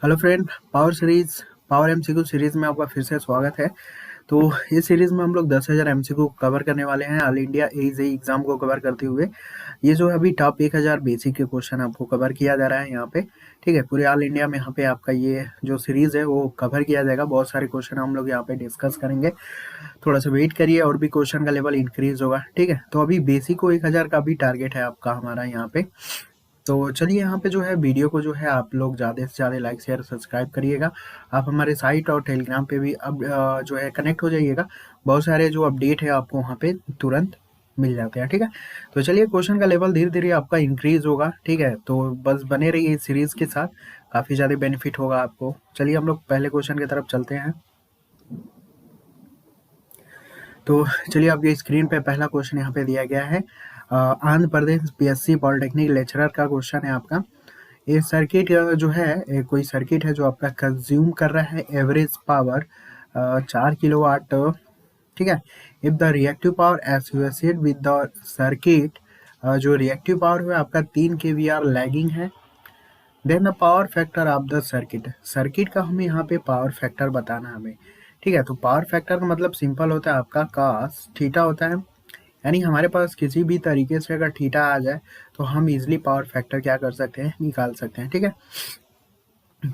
Hello friend, power MCQ series में आपका फिर से स्वागत है। तो इस सीरीज में हम लोग 10,000 एमसीक्यू कवर करने वाले हैं ऑल इंडिया एजेई एग्जाम को कवर करते हुए। ये जो अभी टॉप 1000 बेसिक के क्वेश्चन आपको कवर किया जा रहा है यहाँ पे। ठीक है, पूरे ऑल इंडिया में यहाँ पे आपका ये जो सीरीज है वो कवर किया जाएगा। बहुत सारे क्वेश्चन हम लोग यहाँ पे डिस्कस करेंगे। थोड़ा सा वेट करिए और भी क्वेश्चन का लेवल इंक्रीज होगा। ठीक है, तो अभी बेसिक को 1000 का भी टारगेट है आपका हमारा यहाँ पे। तो चलिए यहाँ पे जो है वीडियो को जो है आप लोग ज़्यादा से ज़्यादा लाइक शेयर सब्सक्राइब करिएगा। आप हमारे साइट और टेलीग्राम पे भी अब जो है कनेक्ट हो जाइएगा। बहुत सारे जो अपडेट है आपको वहाँ पे तुरंत मिल जाते हैं। ठीक है, तो चलिए क्वेश्चन का लेवल धीरे धीरे आपका इंक्रीज होगा। ठीक है, तो बस बने रहिए इस सीरीज के साथ, काफ़ी ज़्यादा बेनिफिट होगा आपको। चलिए हम लोग पहले क्वेश्चन की तरफ चलते हैं। तो चलिए आपकी स्क्रीन पे पहला क्वेश्चन यहाँ पे दिया गया है। Andhra Pradesh PSC polytechnic lecturer का क्वेश्चन है आपका। ये सर्किट जो है कोई सर्किट है जो आपका कंज्यूम कर रहा है एवरेज पावर 4 किलोवाट। ठीक है, if the reactive power associated with the circuit, जो रिएक्टिव पावर है आपका 3 kVAR लैगिंग है, then the power factor of the circuit का हमें यहाँ पे पावर फैक्टर बताना है हमें। ठीक है, तो पावर फैक्टर का मतलब सिंपल होता है आपका cos थीटा होता है। यानी हमारे पास किसी भी तरीके से अगर थीटा आ जाए तो हम इजिली पावर फैक्टर क्या कर सकते हैं, निकाल सकते हैं। ठीक है,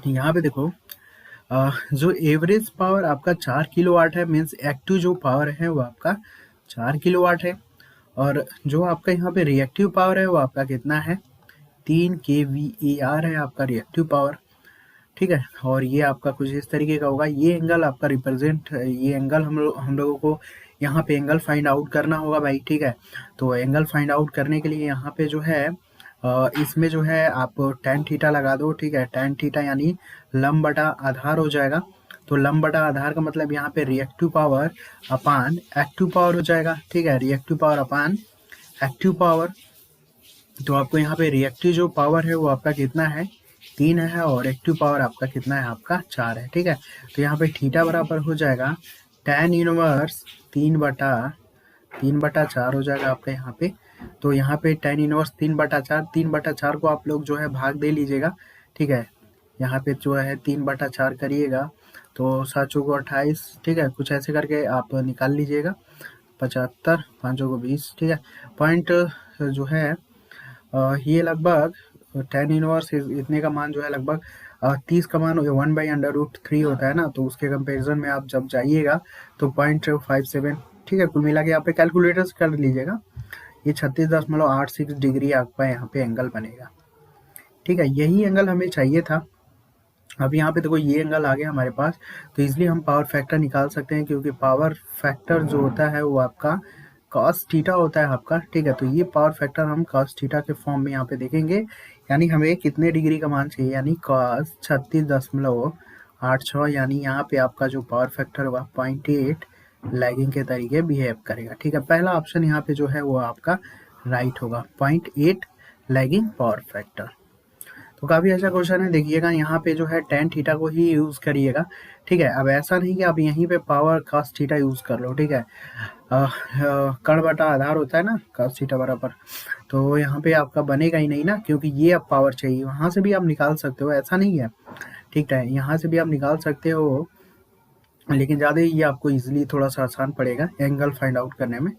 यहाँ पे देखो जो एवरेज पावर आपका 4 किलोवाट है, मीन्स एक्टिव जो पावर है वो आपका 4 किलोवाट है। और जो आपका यहाँ पे रिएक्टिव पावर है वो आपका कितना है, 3 kVAR है आपका रिएक्टिव पावर। ठीक है, और ये आपका कुछ इस तरीके का होगा। ये एंगल आपका रिप्रेजेंट, ये एंगल हम लोगों को यहाँ पे एंगल फाइंड आउट करना होगा भाई। ठीक है, तो एंगल फाइंड आउट करने के लिए यहाँ पे जो है इसमें जो है आप tan थीटा लगा दो। ठीक है, tan थीटा यानी लंब बटा आधार हो जाएगा। तो लंब बटा आधार का मतलब यहाँ पे रिएक्टिव पावर अपान एक्टिव पावर हो जाएगा। ठीक है, रिएक्टिव पावर अपान एक्टिव पावर। तो आपको यहाँ पे रिएक्टिव जो पावर है वो आपका कितना है, 3 है, और एक्टिव पावर आपका कितना है, आपका 4 है। ठीक है, तो यहाँ पे थीटा बराबर हो जाएगा tan इनवर्स 3/4 हो जाएगा आपका यहाँ पे। तो यहाँ पे tan इनवर्स 3/4 को आप लोग जो है भाग दे लीजिएगा। ठीक है, यहाँ पे जो है 3/4 करिएगा तो 7 चौको 28। ठीक है, कुछ ऐसे करके आप निकाल लीजिएगा। 75, 5 चौको 20। ठीक है, पॉइंट जो है ये लगभग tan इनवर्स इतने का मान जो है लगभग 30 का मान 1/√3 होता है ना। तो उसके कंपैरिजन में आप जब जाइएगा तो 0.57। ठीक है, कुल मिला के यहाँ पे कैलकुलेटर से कर लीजिएगा। ये 36.86 डिग्री आपका यहाँ पे एंगल बनेगा। ठीक है, यही एंगल हमें चाहिए था। अब यहाँ पे देखो ये एंगल आ गया हमारे पास, तो इसलिए हम पावर फैक्टर निकाल सकते हैं, क्योंकि पावर फैक्टर जो होता है वो आपका cos थीटा होता है आपका। ठीक है, तो ये पावर फैक्टर हम cos थीटा के फॉर्म में यहाँ पे देखेंगे। यानी हमें कितने डिग्री का मान चाहिए, यानी cos 36.86, यानी यहाँ पे आपका जो पावर फैक्टर हुआ 0.8 लैगिंग के तरीके बिहेव करेगा। ठीक है, पहला ऑप्शन यहाँ पे जो है वो आपका राइट होगा, 0.8 लैगिंग पावर फैक्टर। तो काफ़ी अच्छा क्वेश्चन है। देखिएगा यहाँ पे जो है tan थीटा को ही यूज़ करिएगा। ठीक है, अब ऐसा नहीं कि आप यहीं पे पावर cos थीटा यूज़ कर लो। ठीक है, कर्ण बटा आधार होता है ना cos थीटा बराबर, तो यहाँ पे आपका बनेगा ही नहीं ना, क्योंकि ये अब पावर चाहिए। वहाँ से भी आप निकाल सकते हो, ऐसा नहीं है। ठीक है, यहाँ से भी आप निकाल सकते हो, लेकिन ज़्यादा ये आपको ईजिली थोड़ा सा आसान पड़ेगा एंगल फाइंड आउट करने में।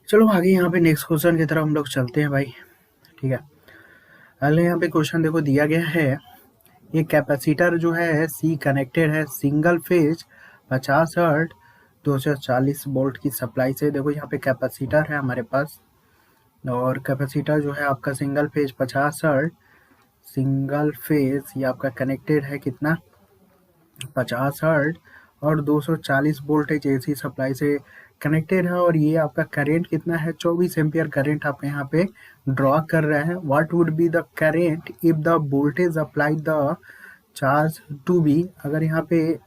चलो आगे यहाँ पे नेक्स्ट क्वेश्चन की तरफ हम लोग चलते हैं भाई। ठीक है, पहले यहाँ पे क्वेश्चन देखो दिया गया है, ये कैपेसिटर जो है सी कनेक्टेड है सिंगल फेज 50 हर्ट 240 वोल्ट की सप्लाई से। देखो यहाँ पे कैपेसिटर है हमारे पास, और कैपेसिटर जो है आपका single phase 50 hertz, single phase ये आपका कनेक्टेड है कितना, 50 हर्ट, और 240 वोल्टेज एसी सप्लाई से कनेक्टेड है। और ये आपका करंट कितना है, 24 एम्पियर करंट आपके यहाँ पे ड्रॉ कर रहा है। What would be the current if the voltage applied the charge to be. अगर यहाँ पे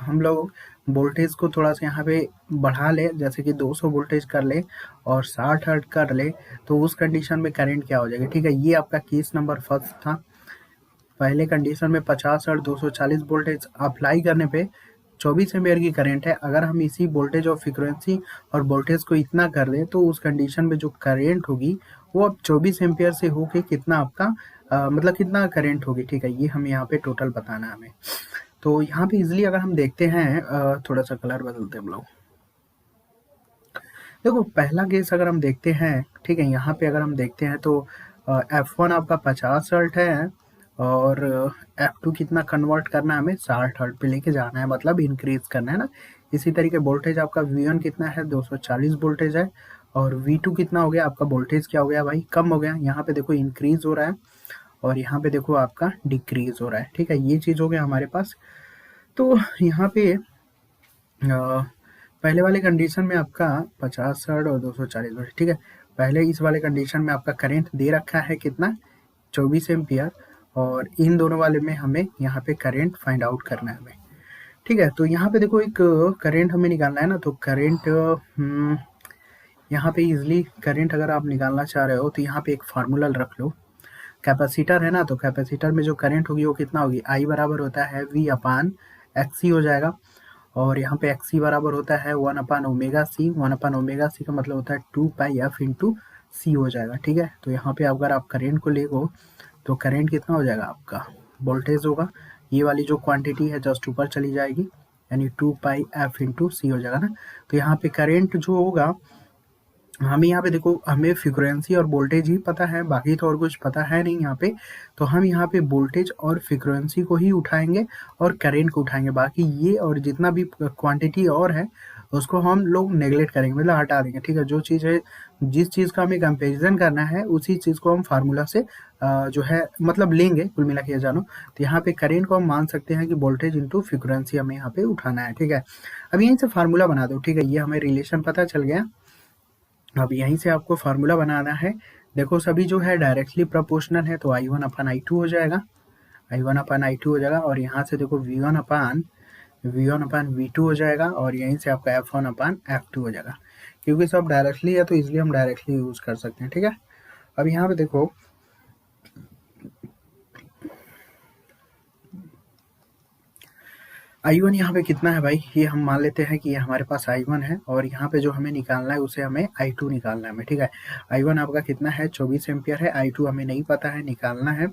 हम लोग वोल्टेज को थोड़ा सा यहाँ पे बढ़ा ले, जैसे कि 200 वोल्टेज कर ले और 60 हर्ट कर ले, तो उस कंडीशन में करंट क्या हो जाएगा। ठीक है, ये आपका केस नंबर फर्स्ट था। पहले कंडीशन में 50 हर्ट 240 वोल्टेज अप्लाई करने पे 24 एम्पीयर की करंट है, अगर हम इसी वोल्टेज और फ्रीक्वेंसी और वोल्टेज को इतना कर दें तो उस कंडीशन में जो करंट होगी वो अब 24 एम्पीयर से होके कितना आपका मतलब कितना करंट होगी, ठीक है, ये हम यहाँ पे टोटल बताना है हमें। तो यहाँ पे इजिली अगर हम देखते हैं थोड़ा सा कलर बदलते हैं हम लोग। देखो पहला केस अगर हम देखते हैं, ठीक है, यहाँ पे अगर हम देखते हैं तो F1 आपका 50 हर्ट है और F2 कितना कन्वर्ट करना है हमें 60 हर्ट पे लेके जाना है, मतलब इंक्रीज करना है ना। इसी तरीके वोल्टेज आपका V1 कितना है 240 वोल्टेज है और V2 कितना हो गया आपका वोल्टेज क्या हो गया भाई कम हो गया, यहाँ पे देखो इंक्रीज हो रहा है और यहाँ पे देखो आपका डिक्रीज हो रहा है, ठीक है, ये चीज़ हो गया हमारे पास। तो यहाँ पे पहले वाले कंडीशन में आपका 50 हर्ट्ज और 240 वोल्ट, ठीक है। पहले इस वाले कंडीशन में आपका करंट दे रखा है कितना 24 एम्पियर और इन दोनों वाले में हमें यहाँ पे करंट फाइंड आउट करना है हमें, ठीक है। तो यहाँ पे देखो एक करंट हमें निकालना है ना, तो करंट यहाँ पे इजिली करंट अगर आप निकालना चाह रहे हो तो यहाँ पे एक फार्मूला रख लो। कैपेसिटर है ना, तो कैपेसिटर में जो करंट होगी वो कितना होगी, आई बराबर होता है वी अपान एक्सी हो जाएगा और यहाँ पे एक्सी बराबर होता है 1/ओमेगा सी। 1/ओमेगा सी का मतलब होता है 2πf इंटू सी हो जाएगा, ठीक है। तो यहाँ पे अगर आप करंट को लेगो तो करंट कितना हो जाएगा आपका वोल्टेज होगा, ये वाली जो क्वांटिटी है जस्ट ऊपर चली जाएगी यानी 2πf इंटू सी हो जाएगा ना। तो यहाँ पे करंट जो होगा हमें यहाँ पे देखो हमें फ्रीक्वेंसी और वोल्टेज ही पता है, बाकी तो और कुछ पता है नहीं यहाँ पे। तो हम यहाँ पे वोल्टेज और फ्रीक्वेंसी को ही उठाएंगे और करंट को उठाएंगे, बाकी ये और जितना भी क्वांटिटी और है उसको हम लोग नेगलेक्ट करेंगे, मतलब हटा देंगे, ठीक है। जो चीज़ है जिस चीज़ का हमें कंपेरिजन करना है उसी चीज़ को हम फार्मूला से जो है मतलब लेंगे कुल मिला के जानो। तो यहाँ पे करेंट को हम मान सकते हैं कि वोल्टेज इंटू फ्रीक्वेंसी हमें यहाँ पे उठाना है, ठीक है। अब यहीं से फार्मूला बना दो, ठीक है, ये हमें रिलेशन पता चल गया। अब यहीं से आपको फार्मूला बनाना है। देखो सभी जो है डायरेक्टली प्रोपोर्शनल है तो I1/I2 हो जाएगा, I1/I2 हो जाएगा और यहाँ से देखो V1/V2 हो जाएगा और यहीं से आपका F1/F2 हो जाएगा। क्योंकि सब डायरेक्टली है तो इसलिए हम डायरेक्टली यूज कर सकते हैं, ठीक है। अब यहाँ पे देखो I1 यहाँ पे कितना है भाई, ये हम मान लेते हैं कि ये हमारे पास I1 है और यहाँ पे जो हमें निकालना है उसे हमें I2 निकालना है हमें, ठीक है। I1 आपका कितना है 24 एम्पियर है, I2 हमें नहीं पता है निकालना है।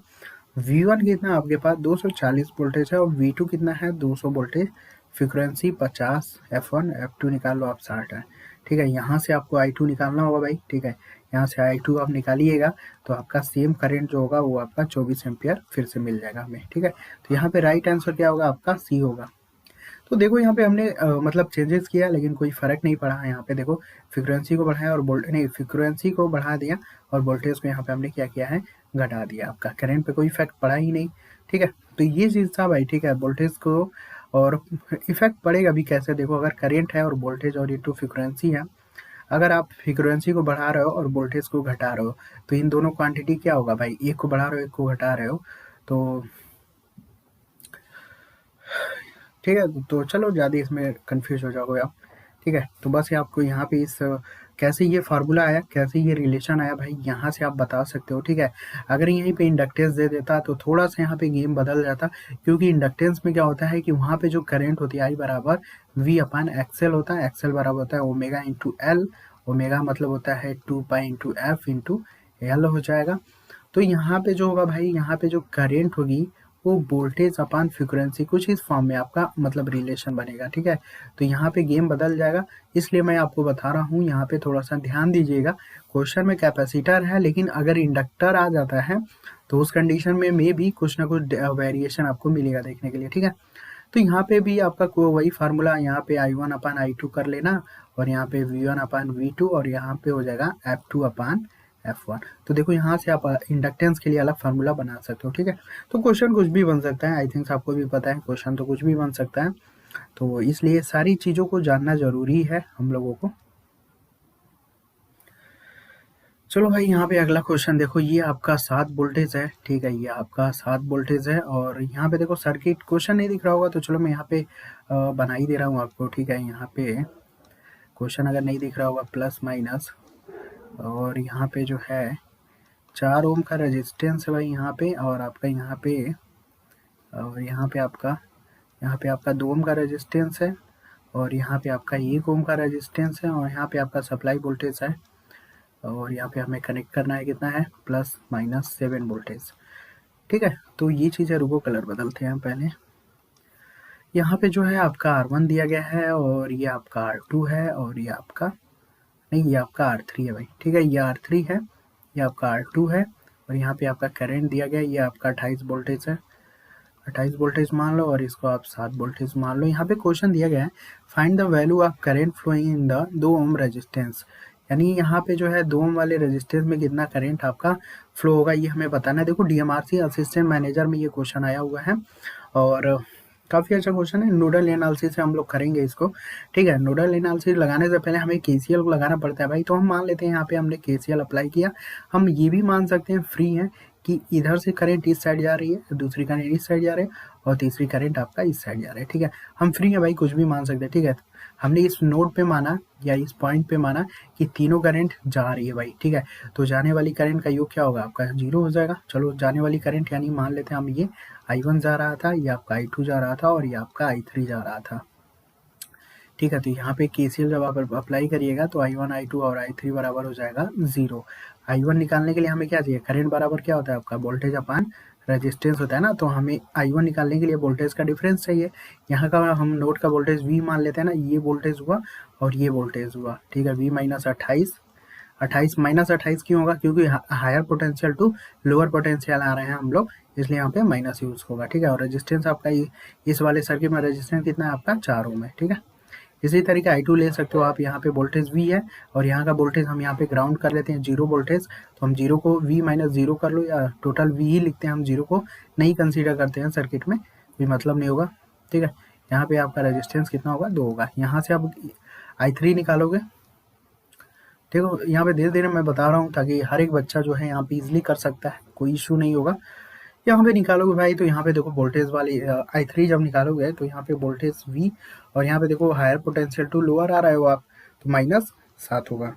V1 कितना आपके पास 240 वोल्टेज है और V2 कितना है 200 वोल्टेज, फ्रीक्वेंसी 50, F1 F2 निकाल लो आप 60 है, ठीक है। यहाँ से आपको I2 निकालना होगा भाई, ठीक है, यहाँ से I2 आप निकालिएगा तो आपका सेम करंट जो होगा वो आपका 24 एम्पियर फिर से मिल जाएगा हमें, ठीक है। तो यहाँ पे राइट आंसर क्या होगा आपका सी होगा। तो देखो यहाँ पे हमने मतलब चेंजेस किया लेकिन कोई फ़र्क नहीं पड़ा है। यहाँ पे देखो फ्रीक्वेंसी को बढ़ाया और नहीं फ्रीक्वेंसी को बढ़ा दिया और वोल्टेज को यहाँ पे हमने क्या किया है घटा दिया, आपका करंट पे कोई इफेक्ट पड़ा ही नहीं, ठीक है। तो ये चीज़ था भाई, ठीक है, वोल्टेज को और इफेक्ट पड़ेगा भी कैसे, देखो अगर करंट है और वोल्टेज और इंटू फ्रीक्वेंसी है, अगर आप फ्रीक्वेंसी को बढ़ा रहे हो और वोल्टेज को घटा रहे हो तो इन दोनों क्वांटिटी क्या होगा भाई, एक को बढ़ा रहे हो एक को घटा रहे हो, तो ठीक है। तो चलो ज़्यादा इसमें कंफ्यूज हो जाओगे आप, ठीक है। तो बस ये आपको यहाँ पे इस कैसे ये फार्मूला आया कैसे ये रिलेशन आया भाई यहाँ से आप बता सकते हो, ठीक है। अगर यहीं पे इंडक्टेंस दे देता तो थोड़ा सा यहाँ पे गेम बदल जाता, क्योंकि इंडक्टेंस में क्या होता है कि वहाँ पे जो करंट होती है आई बराबर V/XL होता है, एक्सएल बराबर होता है ओमेगा इंटू एल, ओमेगा मतलब होता है 2π/f इंटू एल हो जाएगा। तो यहाँ पे जो होगा भाई यहाँ पे जो करंट होगी वो वोल्टेज अपान फ्रीक्वेंसी कुछ इस फॉर्म में आपका मतलब रिलेशन बनेगा, ठीक है। तो यहाँ पे गेम बदल जाएगा, इसलिए मैं आपको बता रहा हूँ यहाँ पे थोड़ा सा ध्यान दीजिएगा। क्वेश्चन में कैपेसिटर है लेकिन अगर इंडक्टर आ जाता है तो उस कंडीशन में मे भी कुछ ना कुछ वेरिएशन आपको मिलेगा देखने के लिए, ठीक है। तो यहाँ पे भी आपका वही फार्मूला यहाँ पे I1/I2 कर लेना और यहाँ पे V1/V2 और यहाँ पे हो जाएगा F2/F1। तो देखो यहाँ से आप इंडक्टेंस के लिए अलग फार्मूला बना सकते हो, ठीक है। तो क्वेश्चन कुछ भी बन सकता है, आई थिंक आपको भी पता है क्वेश्चन तो कुछ भी बन सकता है, तो इसलिए सारी चीज़ों को जानना ज़रूरी है हम लोगों को। चलो भाई यहाँ पे अगला क्वेश्चन देखो, ये आपका 7 वोल्टेज है, ठीक है, ये आपका 7 वोल्टेज है और यहाँ पे देखो सर्किट क्वेश्चन नहीं दिख रहा होगा तो चलो मैं यहाँ पे बना ही दे रहा हूँ आपको, ठीक है। यहाँ पे क्वेश्चन अगर नहीं दिख रहा होगा प्लस माइनस और यहाँ पे जो है 4 ओम का रेजिस्टेंस है भाई यहाँ पे और आपका यहाँ पे और यहाँ पे आपका यहाँ पे आपका 2 ओम का रेजिस्टेंस है और यहाँ पे आपका 1 ओम का रेजिस्टेंस है और यहाँ पे आपका सप्लाई वोल्टेज है और यहाँ पे हमें कनेक्ट करना है कितना है +-7 वोल्टेज। ठीक है, तो ये चीज़ें रुको कलर बदलते हैं पहले। यहाँ पे जो है आपका R1 दिया गया है और ये आपका R2 है और ये आपका नहीं, ये आपका R3 है भाई। ठीक है, ये R3 है, ये आपका R2 है और यहाँ पे आपका करंट दिया गया है, ये आपका 28 वोल्टेज है। 28 वोल्टेज मान लो और इसको आप 7 वोल्टेज मान लो। यहाँ पे क्वेश्चन दिया गया है find the value of current flowing in the 2 ohm resistance, यानी यहाँ पे जो है 2 ओम वाले रेजिस्टेंस में कितना करंट आपका फ्लो होगा ये हमें बताना है। देखो डीएमआरसी असिस्टेंट मैनेजर में ये क्वेश्चन आया हुआ है और काफ़ी अच्छा क्वेश्चन है। नोडल एनालिसिस से हम लोग करेंगे इसको। ठीक है, नोडल एनालिसिस लगाने से पहले हमें केसीएल को लगाना पड़ता है भाई। तो हम मान लेते हैं यहाँ पे हमने केसीएल अप्लाई किया। हम ये भी मान सकते हैं फ्री है कि इधर से करंट इस साइड जा रही है, दूसरी करंट इस साइड जा रही है और तीसरी करंट आपका इस साइड जा रहा है। ठीक है, हम फ्री है भाई, कुछ भी मान सकते हैं। ठीक है, हमने इस नोड पे माना या इस पॉइंट पे माना कि तीनों करंट जा रही है भाई। ठीक है, तो जाने वाली करंट का योग क्या होगा आपका 0 हो जाएगा। चलो जाने वाली करंट यानी मान लेते हैं हम ये I1 जा रहा था, ये आपका I2 जा रहा था और ये आपका I3 जा रहा था। ठीक है, तो यहाँ पे केसीएल जब आप अप्लाई करिएगा तो I1, I2 और I3 बराबर हो जाएगा 0। I1 निकालने के लिए हमें क्या चाहिए, करंट बराबर क्या होता है आपका वोल्टेज अपान रेजिस्टेंस होता है ना, तो हमें I1 निकालने के लिए वोल्टेज का डिफरेंस चाहिए। यहाँ का हम नोड का वोल्टेज V मान लेते हैं ना, ये वोल्टेज हुआ और ये वोल्टेज हुआ। ठीक है, V माइनस 28 माइनस 28 क्यों होगा, क्योंकि higher potential to lower potential आ रहे हैं हम लोग, इसलिए यहाँ पे माइनस यूज होगा। ठीक है, और रेजिस्टेंस आपका इस वाले सर्किट में रेजिस्टेंस कितना है आपका 4 ओम है। ठीक है, इसी तरीके I2 ले सकते हो आप। यहाँ पे वोल्टेज V है और यहाँ का वोल्टेज हम यहाँ पे ग्राउंड कर लेते हैं 0 वोल्टेज, तो हम 0 को V माइनस 0 कर लो या टोटल V ही लिखते हैं, हम 0 को नहीं कंसीडर करते हैं सर्किट में, कोई मतलब नहीं होगा। ठीक है, यहाँ पे आपका रेजिस्टेंस कितना होगा 2 होगा। यहाँ से आप I3 निकालोगे। देखो यहाँ पे धीरे धीरे मैं बता रहा हूँ ताकि हर एक बच्चा जो है यहाँ पे इजीली कर सकता है, कोई इशू नहीं होगा। यहाँ पे निकालोगे भाई तो यहाँ पे देखो वोल्टेज वाली I3 जब निकालोगे तो यहाँ पे वोल्टेज V और यहाँ पे देखो हायर पोटेंशियल टू लोअर आ रहे हो आप, तो -7 होगा।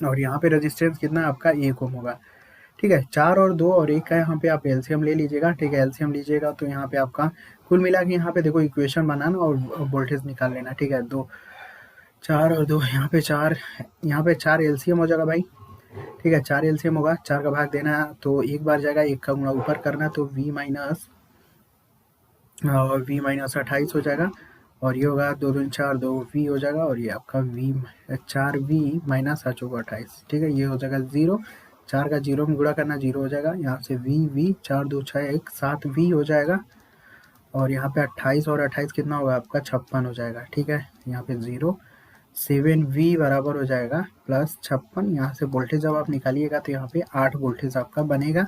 और यहाँ पे रेजिस्टेंस कितना आपका 1 ओम होगा। ठीक है, 4 और 2 और 1 का यहाँ पे आप एलसीएम ले लीजिएगा। ठीक है, एलसीएम लीजिएगा तो यहाँ पे आपका कुल मिला के यहाँ पे देखो इक्वेशन बनाना और वोल्टेज निकाल लेना। ठीक है, 4 और 2 यहाँ पे 4 एलसीएम हो जाएगा भाई। ठीक है, 4 एलसीएम होगा, 4 का भाग देना तो एक बार जाएगा, 1 का गुणा ऊपर करना तो V माइनस 28 हो जाएगा और ये होगा 2 दूनी 4 2V हो जाएगा और ये आपका 4V माइनस 8 होगा 28। ठीक है, ये हो जाएगा 0, 4 का 0 में गुणा करना 0 हो जाएगा। यहाँ से V 4 2 6 1 7V हो जाएगा और यहाँ पे 28 और 28 कितना होगा आपका 56 हो जाएगा। ठीक है, यहाँ पे 0 7V बराबर हो जाएगा +56। यहाँ से वोल्टेज जब आप निकालिएगा तो यहाँ पे 8 वोल्टेज आपका बनेगा,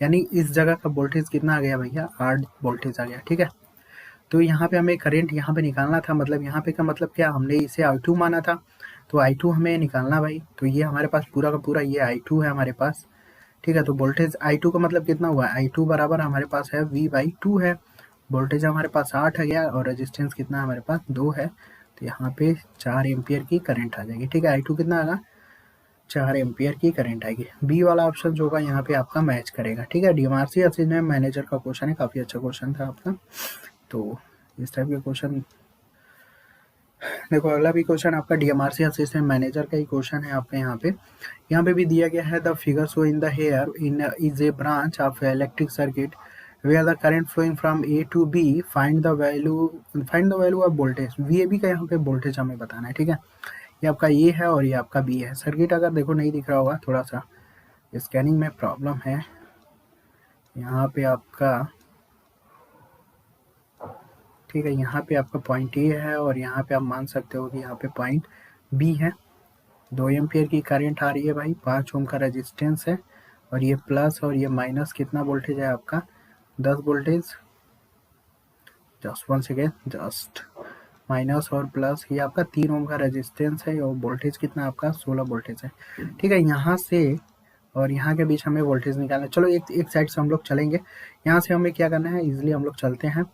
यानी इस जगह का वोल्टेज कितना आ गया भैया 8 वोल्टेज आ गया। ठीक है, तो यहाँ पे हमें करंट यहाँ पे निकालना था, मतलब यहाँ पे का मतलब क्या, हमने इसे I2 माना था तो I2 हमें निकालना भाई। तो ये हमारे पास पूरा का पूरा ये I2 है हमारे पास। ठीक है, तो वोल्टेज I2 का मतलब कितना हुआ, I2 बराबर हमारे पास है V/2 है। वोल्टेज हमारे पास 8 है गया और रेजिस्टेंस कितना हमारे पास 2 है, तो यहाँ पे 4 एम्पियर की करंट आ जाएगी। ठीक है, I2 कितना आएगा 4 एम्पियर की करंट आएगी। बी वाला ऑप्शन जो होगा यहाँ पे आपका मैच करेगा। ठीक है, डीएमआरसी असिस्टेंट मैनेजर का क्वेश्चन है, काफ़ी अच्छा क्वेश्चन था आपका। तो इस टाइप के क्वेश्चन देखो, अगला भी क्वेश्चन आपका डीएमआरसी असिस्टेंट मैनेजर का ही क्वेश्चन है आपका। यहाँ पे भी दिया गया है the figure show in the here in is a branch of electric circuit where the current flowing from A to B find the value of voltage। VAB का यहाँ पे वोल्टेज हमें बताना है। ठीक है, ये आपका A है और ये आपका B है। सर्किट अगर देखो नहीं दिख रहा होगा, थोड़ा सा स्कैनिंग में प्रॉब्लम है। यहाँ पे आपका ठीक है, यहाँ पे आपका पॉइंट A है और यहाँ पे आप मान सकते हो कि यहाँ पे पॉइंट B है। 2 एम्पियर की करंट आ रही है भाई, 5 ओम का रेजिस्टेंस है और ये प्लस और ये माइनस कितना वोल्टेज है आपका 10 voltage. Just one second, just minus और प्लस, ये आपका 3 ओम का रेजिस्टेंस है और वोल्टेज कितना आपका 16 वोल्टेज है। ठीक है, यहाँ से और यहाँ के बीच हमें वोल्टेज निकालना है। चलो एक साइड से हम लोग चलेंगे, यहाँ से हमें क्या करना है, इजीली हम लोग चलते हैं।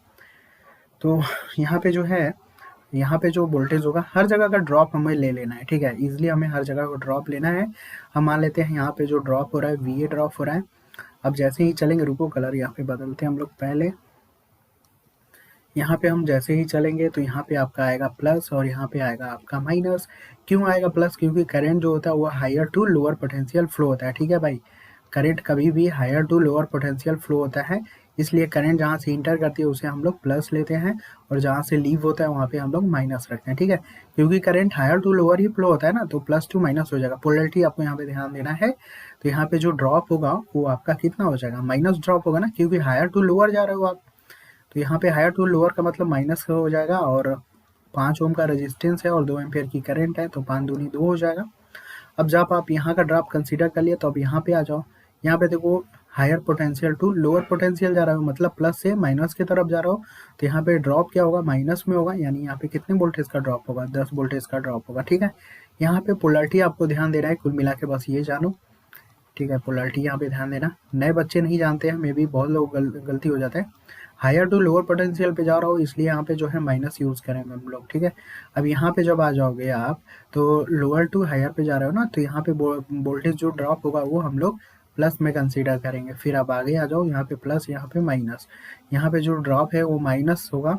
तो यहाँ पे जो है, यहाँ पे जो वोल्टेज होगा हर जगह का ड्रॉप हमें ले लेना है। ठीक है, इजीली हमें हर जगह का ड्रॉप लेना है। हम मान लेते हैं यहाँ पे जो ड्रॉप हो रहा है VA ड्रॉप हो रहा है। अब जैसे ही चलेंगे, रुको कलर यहाँ पे बदलते हैं हम लोग पहले। यहाँ पे हम जैसे ही चलेंगे तो यहाँ पे आपका आएगा प्लस और यहाँ पे आएगा आपका माइनस। क्यों आएगा प्लस? क्योंकि करंट जो होता है वो higher to lower potential flow होता है, ठीक है भाई। करंट कभी भी higher to lower potential flow होता है, इसलिए करंट जहाँ से इंटर करती है उसे हम लोग प्लस लेते हैं और जहाँ से लीव होता है वहाँ पे हम लोग माइनस रखते हैं, ठीक है। क्योंकि करंट हायर टू लोअर ही फ्लो होता है ना, तो प्लस टू माइनस हो जाएगा। पोलैरिटी आपको यहाँ पे ध्यान देना है। तो यहाँ पे जो ड्रॉप होगा वो आपका कितना हो जाएगा? माइनस ड्रॉप होगा ना, क्योंकि हायर टू लोअर जा रहे हो आप। तो यहाँ पे हायर टू लोअर का मतलब माइनस हो जाएगा, और 5 ओम का रेजिस्टेंस है और 2 एम्पियर की करंट है, तो 5 दूनी 2 हो जाएगा। अब जब आप यहाँ का ड्रॉप कंसीडर कर लिए तो अब यहाँ पे आ जाओ। यहाँ पे देखो higher potential to lower potential जा रहा है, मतलब प्लस से माइनस की तरफ जा रहा हो, तो यहाँ पे ड्रॉप क्या होगा? माइनस में होगा। यानी यहाँ पे कितने वोल्टेज का ड्रॉप होगा? 10 वोल्टेज का ड्रॉप होगा, ठीक है। यहाँ पे पोलैरिटी आपको ध्यान देना है, कुल मिला के बस ये जानो, ठीक है। पोलैरिटी यहाँ पे ध्यान देना, नए बच्चे नहीं जानते हैं, मे बी बहुत लोग गलती हो जाता है। हायर टू लोअर पोटेंशियल पे जा रहा हो, इसलिए यहाँ पे जो है माइनस यूज़ करेंगे हम लोग, ठीक है। अब यहाँ पे जब आ जाओगे आप, तो लोअर टू हायर पे जा रहे हो ना, तो यहाँ पे वोल्टेज जो ड्रॉप होगा वो हम लोग प्लस में कंसीडर करेंगे। फिर आप आगे आ जाओ, यहाँ पे प्लस, यहाँ पे माइनस। यहाँ पे जो ड्रॉप है वो माइनस होगा,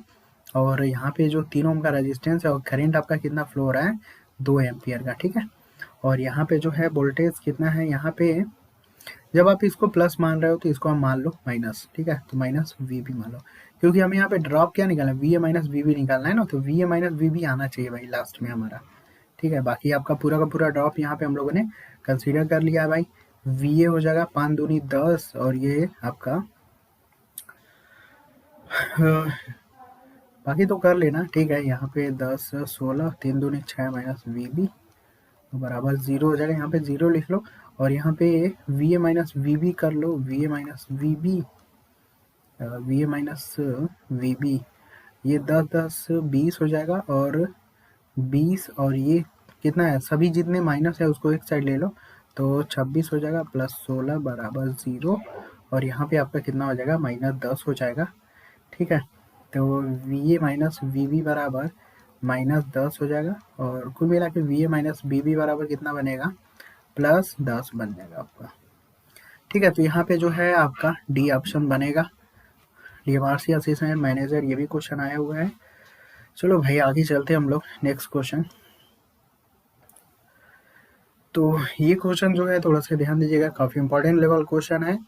और यहाँ पे जो 3 ओम का रेजिस्टेंस है और करंट आपका कितना फ्लो हो रहा है? 2 एम्पियर का, ठीक है। और यहाँ पे जो है वोल्टेज कितना है? यहाँ पे जब आप इसको प्लस मान रहे हो तो इसको हम मान लो माइनस, ठीक है। तो माइनस वी बी मान लो, क्योंकि हमें यहाँ पे ड्रॉप क्या निकालना है? V A minus V B निकालना है ना, तो V A minus V B आना चाहिए भाई लास्ट में हमारा, ठीक है। बाकी आपका पूरा का पूरा ड्रॉप यहाँ पे हम लोगों ने कंसीडर कर लिया है भाई। वी ए हो जाएगा 5 दूनी 10, और ये आपका बाकी तो कर लेना, ठीक है। यहाँ पे 10 16 3 दूनी 6 माइनस वी बी बराबर 0 हो जाएगा। यहाँ पे 0 लिख लो, और यहाँ पे V A minus V B कर लो, V A minus V B, V A minus V B, ये 10 10 20 हो जाएगा, और 20 और ये कितना है? सभी जितने माइनस है उसको एक साइड ले लो, तो 26 हो जाएगा, प्लस 16 बराबर 0, और यहाँ पे आपका कितना हो जाएगा? माइनस 10 हो जाएगा, ठीक है। तो V A minus V B बराबर माइनस 10 हो जाएगा, और कुल मिला के V A minus V B बराबर कितना बनेगा? प्लस 10 बन जाएगा आपका, ठीक है। तो यहाँ पे जो है आपका डी ऑप्शन बनेगा, डीएमआरसी असिस्टेंट मैनेजर, ये भी क्वेश्चन आया हुआ है। चलो भाई आगे चलते हैं हम लोग नेक्स्ट क्वेश्चन। तो ये क्वेश्चन जो है थोड़ा सा ध्यान दीजिएगा, काफ़ी इंपॉर्टेंट लेवल क्वेश्चन है,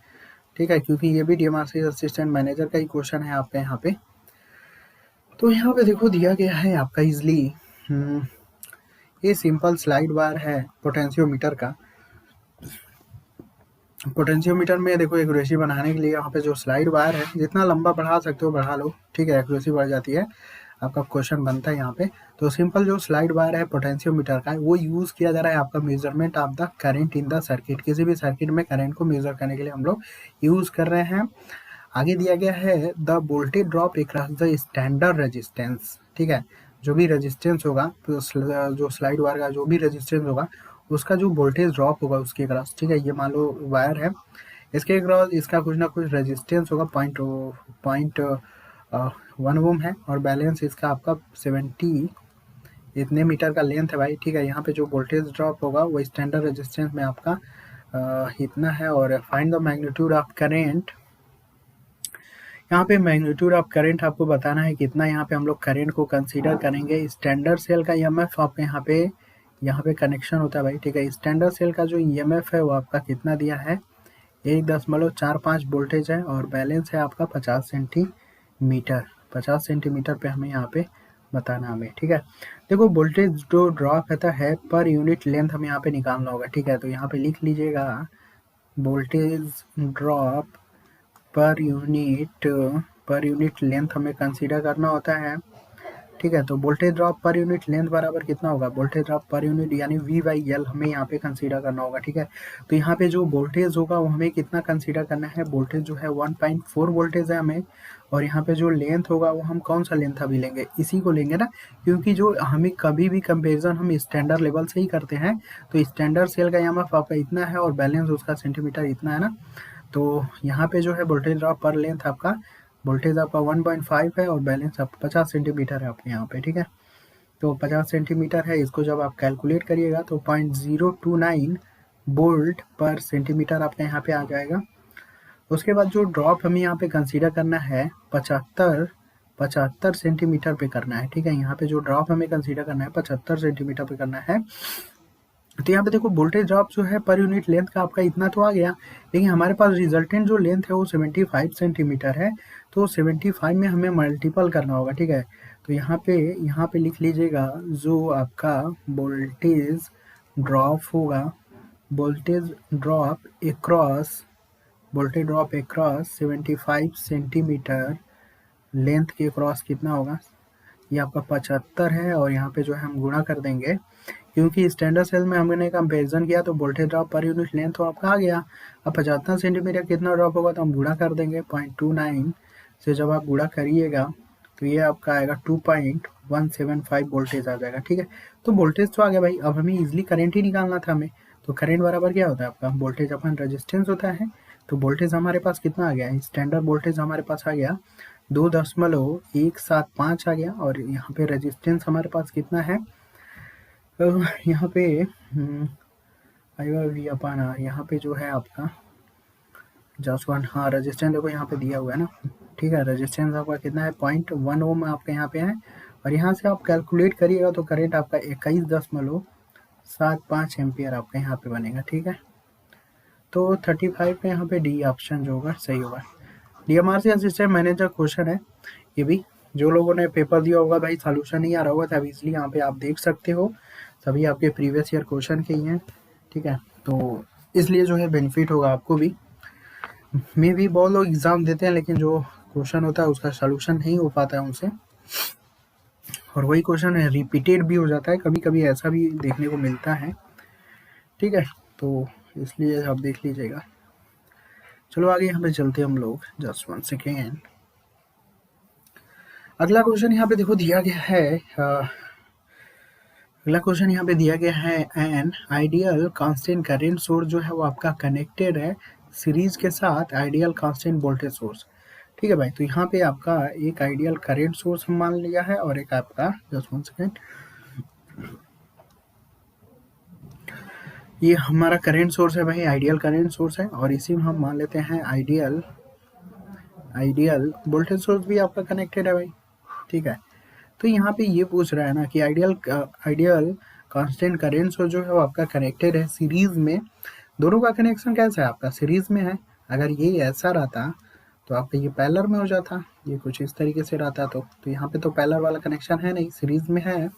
ठीक है, क्योंकि ये भी डीएमआरसी असिस्टेंट मैनेजर का ही क्वेश्चन है आपका यहाँ पे। तो यहाँ पे देखो दिया गया है आपका इजली, ये सिंपल स्लाइड बार है पोटेंशियोमीटर का। पोटेंशियोमीटर में देखो एक्यूरेसी बनाने के लिए यहाँ पे जो स्लाइड वायर है, जितना लंबा बढ़ा सकते हो बढ़ा लो, ठीक है, एक्यूरेसी बढ़ जाती है, आपका क्वेश्चन बनता है यहाँ पे। तो सिंपल जो स्लाइड वायर है पोटेंशियोमीटर का, वो यूज़ किया जा रहा है आपका measurement of the current in the circuit. किसी भी सर्किट में करंट को मेजर करने के लिए हम लोग यूज़ कर रहे हैं। आगे दिया गया है the voltage drop across the standard resistance, ठीक है। जो भी रेजिस्टेंस होगा, तो जो स्लाइड वायर का जो भी रेजिस्टेंस होगा उसका जो वोल्टेज ड्रॉप होगा उसके अक्रॉस, ठीक है। ये मान लो वायर है, इसके अक्रॉस इसका कुछ ना कुछ रेजिस्टेंस होगा, पॉइंट 1 ओम है, और बैलेंस इसका आपका 70 इतने मीटर का लेंथ है भाई, ठीक है। यहाँ पे जो वोल्टेज ड्रॉप होगा वो स्टैंडर्ड रेजिस्टेंस में आपका इतना है। और find the magnitude of current, यहाँ पे मैग्नीट्यूड ऑफ करंट आपको बताना है कितना। यहाँ पे हम लोग करंट को कंसीडर करेंगे। स्टैंडर्ड सेल का ईएमएफ आपके यहाँ पे कनेक्शन होता है भाई, ठीक है। स्टैंडर्ड सेल का जो ईएमएफ है वो आपका कितना दिया है? 1.45 वोल्टेज है, और बैलेंस है आपका 50 सेंटीमीटर। 50 सेंटीमीटर पे हमें यहाँ पे बताना हमें, ठीक है। देखो वोल्टेज जो ड्रॉप रहता है पर यूनिट लेंथ हमें यहाँ पे निकालना होगा, ठीक है। तो यहाँ पे लिख लीजिएगा voltage drop per unit length हमें कंसीडर करना होता है, ठीक है। तो voltage drop per unit length बराबर कितना होगा? वोल्टेज ड्रॉप पर यूनिट यानी V बाई एल हमें यहाँ पे कंसीडर करना होगा, ठीक है। तो यहाँ पे जो वोल्टेज होगा वो हमें कितना कंसीडर करना है? वोल्टेज जो है 1.4 वोल्टेज है हमें, और यहाँ पे जो लेंथ होगा वो हम कौन सा लेंथ अभी लेंगे? इसी को लेंगे ना, क्योंकि जो हमें कभी भी कंपेरिजन हम स्टैंडर्ड लेवल से ही करते हैं। तो स्टैंडर्ड सेल का ईएमएफ आपका इतना है और बैलेंस उसका सेंटीमीटर इतना है ना। तो यहाँ पे जो है वोल्टेज ड्रॉप पर लेंथ आपका, वोल्टेज आपका 1.5 है और बैलेंस आपका 50 सेंटीमीटर है आपके यहाँ पे, ठीक है। तो 50 सेंटीमीटर है, इसको जब आप कैलकुलेट करिएगा तो 0.029 वोल्ट पर सेंटीमीटर आपका यहाँ पे आ जाएगा। उसके बाद जो ड्रॉप हमें यहाँ पे कंसीडर करना है 75 सेंटीमीटर पे करना है, ठीक है। यहाँ पे जो ड्रॉप हमें कंसीडर करना है 75 सेंटीमीटर पे करना है। तो यहाँ पे देखो वोल्टेज ड्रॉप जो है पर यूनिट लेंथ का आपका इतना तो आ गया, लेकिन हमारे पास रिजल्टेंट जो लेंथ है वो 75 सेंटीमीटर है, तो 75 में हमें मल्टीपल करना होगा, ठीक है। तो यहाँ पे लिख लीजिएगा जो आपका वोल्टेज ड्रॉप होगा, voltage drop across 75 centimetre length के क्रॉस कितना होगा, ये आपका 75 है, और यहाँ पे जो है हम गुणा कर देंगे, क्योंकि स्टैंडर्ड सेल में हमने कंपेरिजन किया तो voltage drop per unit length तो आपका आ गया। अब 75 सेंटीमीटर कितना ड्रॉप होगा तो हम गुणा कर देंगे 0.29 से, जब आप गुणा करिएगा तो ये आपका आएगा 2.175 वोल्टेज आ जाएगा, ठीक है। तो वोल्टेज तो आ गया भाई, अब हमें इजिली करंट ही निकालना था हमें, तो करंट बराबर क्या होता है आपका वोल्टेज अपन रेजिस्टेंस होता है। तो वोल्टेज हमारे पास कितना आ गया, स्टैंडर्ड वोल्टेज हमारे पास आ गया 2.175 आ गया, और यहाँ पे रेजिस्टेंस हमारे पास कितना है, तो यहाँ पे यहाँ पे जो है आपका जस्ट वन, हाँ रेजिस्टेंस देखो यहाँ पे दिया हुआ है ना, ठीक है। रेजिस्टेंस आपका कितना है 0.1 ओम आपका यहाँ पे है, और यहाँ से आप कैलकुलेट करिएगा तो करंट आपका 21.75 एम्पियर आपका यहाँ पे बनेगा, ठीक है। तो 35 में यहाँ पे डी ऑप्शन जो होगा सही होगा। डीएमआरसी असिस्टेंट मैनेजर क्वेश्चन है ये भी, जो लोगों ने पेपर दिया होगा भाई सॉल्यूशन नहीं आ रहा होगा तो इसलिए यहाँ पे आप देख सकते हो, सभी आपके प्रीवियस ईयर क्वेश्चन के ही हैं, ठीक है। तो इसलिए जो है बेनिफिट होगा आपको भी। मे भी बहुत लोग एग्जाम देते हैं लेकिन जो क्वेश्चन होता है उसका सॉल्यूशन नहीं हो पाता है उनसे, और वही क्वेश्चन रिपीटेड भी हो जाता है, कभी कभी ऐसा भी देखने को मिलता है, ठीक है। तो इसलिए आप देख लीजिएगा। चलो आगे यहाँ पे चलते हैं हम लोग, जस्ट वन सेकेंड। अगला क्वेश्चन यहाँ पे देखो दिया गया है, अगला क्वेश्चन यहाँ पे दिया गया है, an ideal constant current source जो है वो आपका कनेक्टेड है सीरीज के साथ आइडियल कांस्टेंट वोल्टेज सोर्स, ठीक है भाई। तो यहाँ पे आपका एक आइडियल करंट सोर्स हम मान लिया है, और एक आपका जस्ट वन सेकेंड, ये हमारा करंट सोर्स है भाई, आइडियल करंट सोर्स है, और इसी में हम मान लेते हैं आइडियल वोल्टेज सोर्स भी आपका कनेक्टेड है भाई, ठीक है। तो यहाँ पे ये पूछ रहा है ना कि आइडियल कांस्टेंट करंट सोर्स जो है वो आपका कनेक्टेड है सीरीज में, दोनों का कनेक्शन कैसा है आपका सीरीज में है। अगर ये ऐसा रहता तो आपका ये पैरेलल में हो जाता, ये कुछ इस तरीके से रहता, तो यहाँ पे तो पैरेलल वाला कनेक्शन है नहीं, सीरीज में है।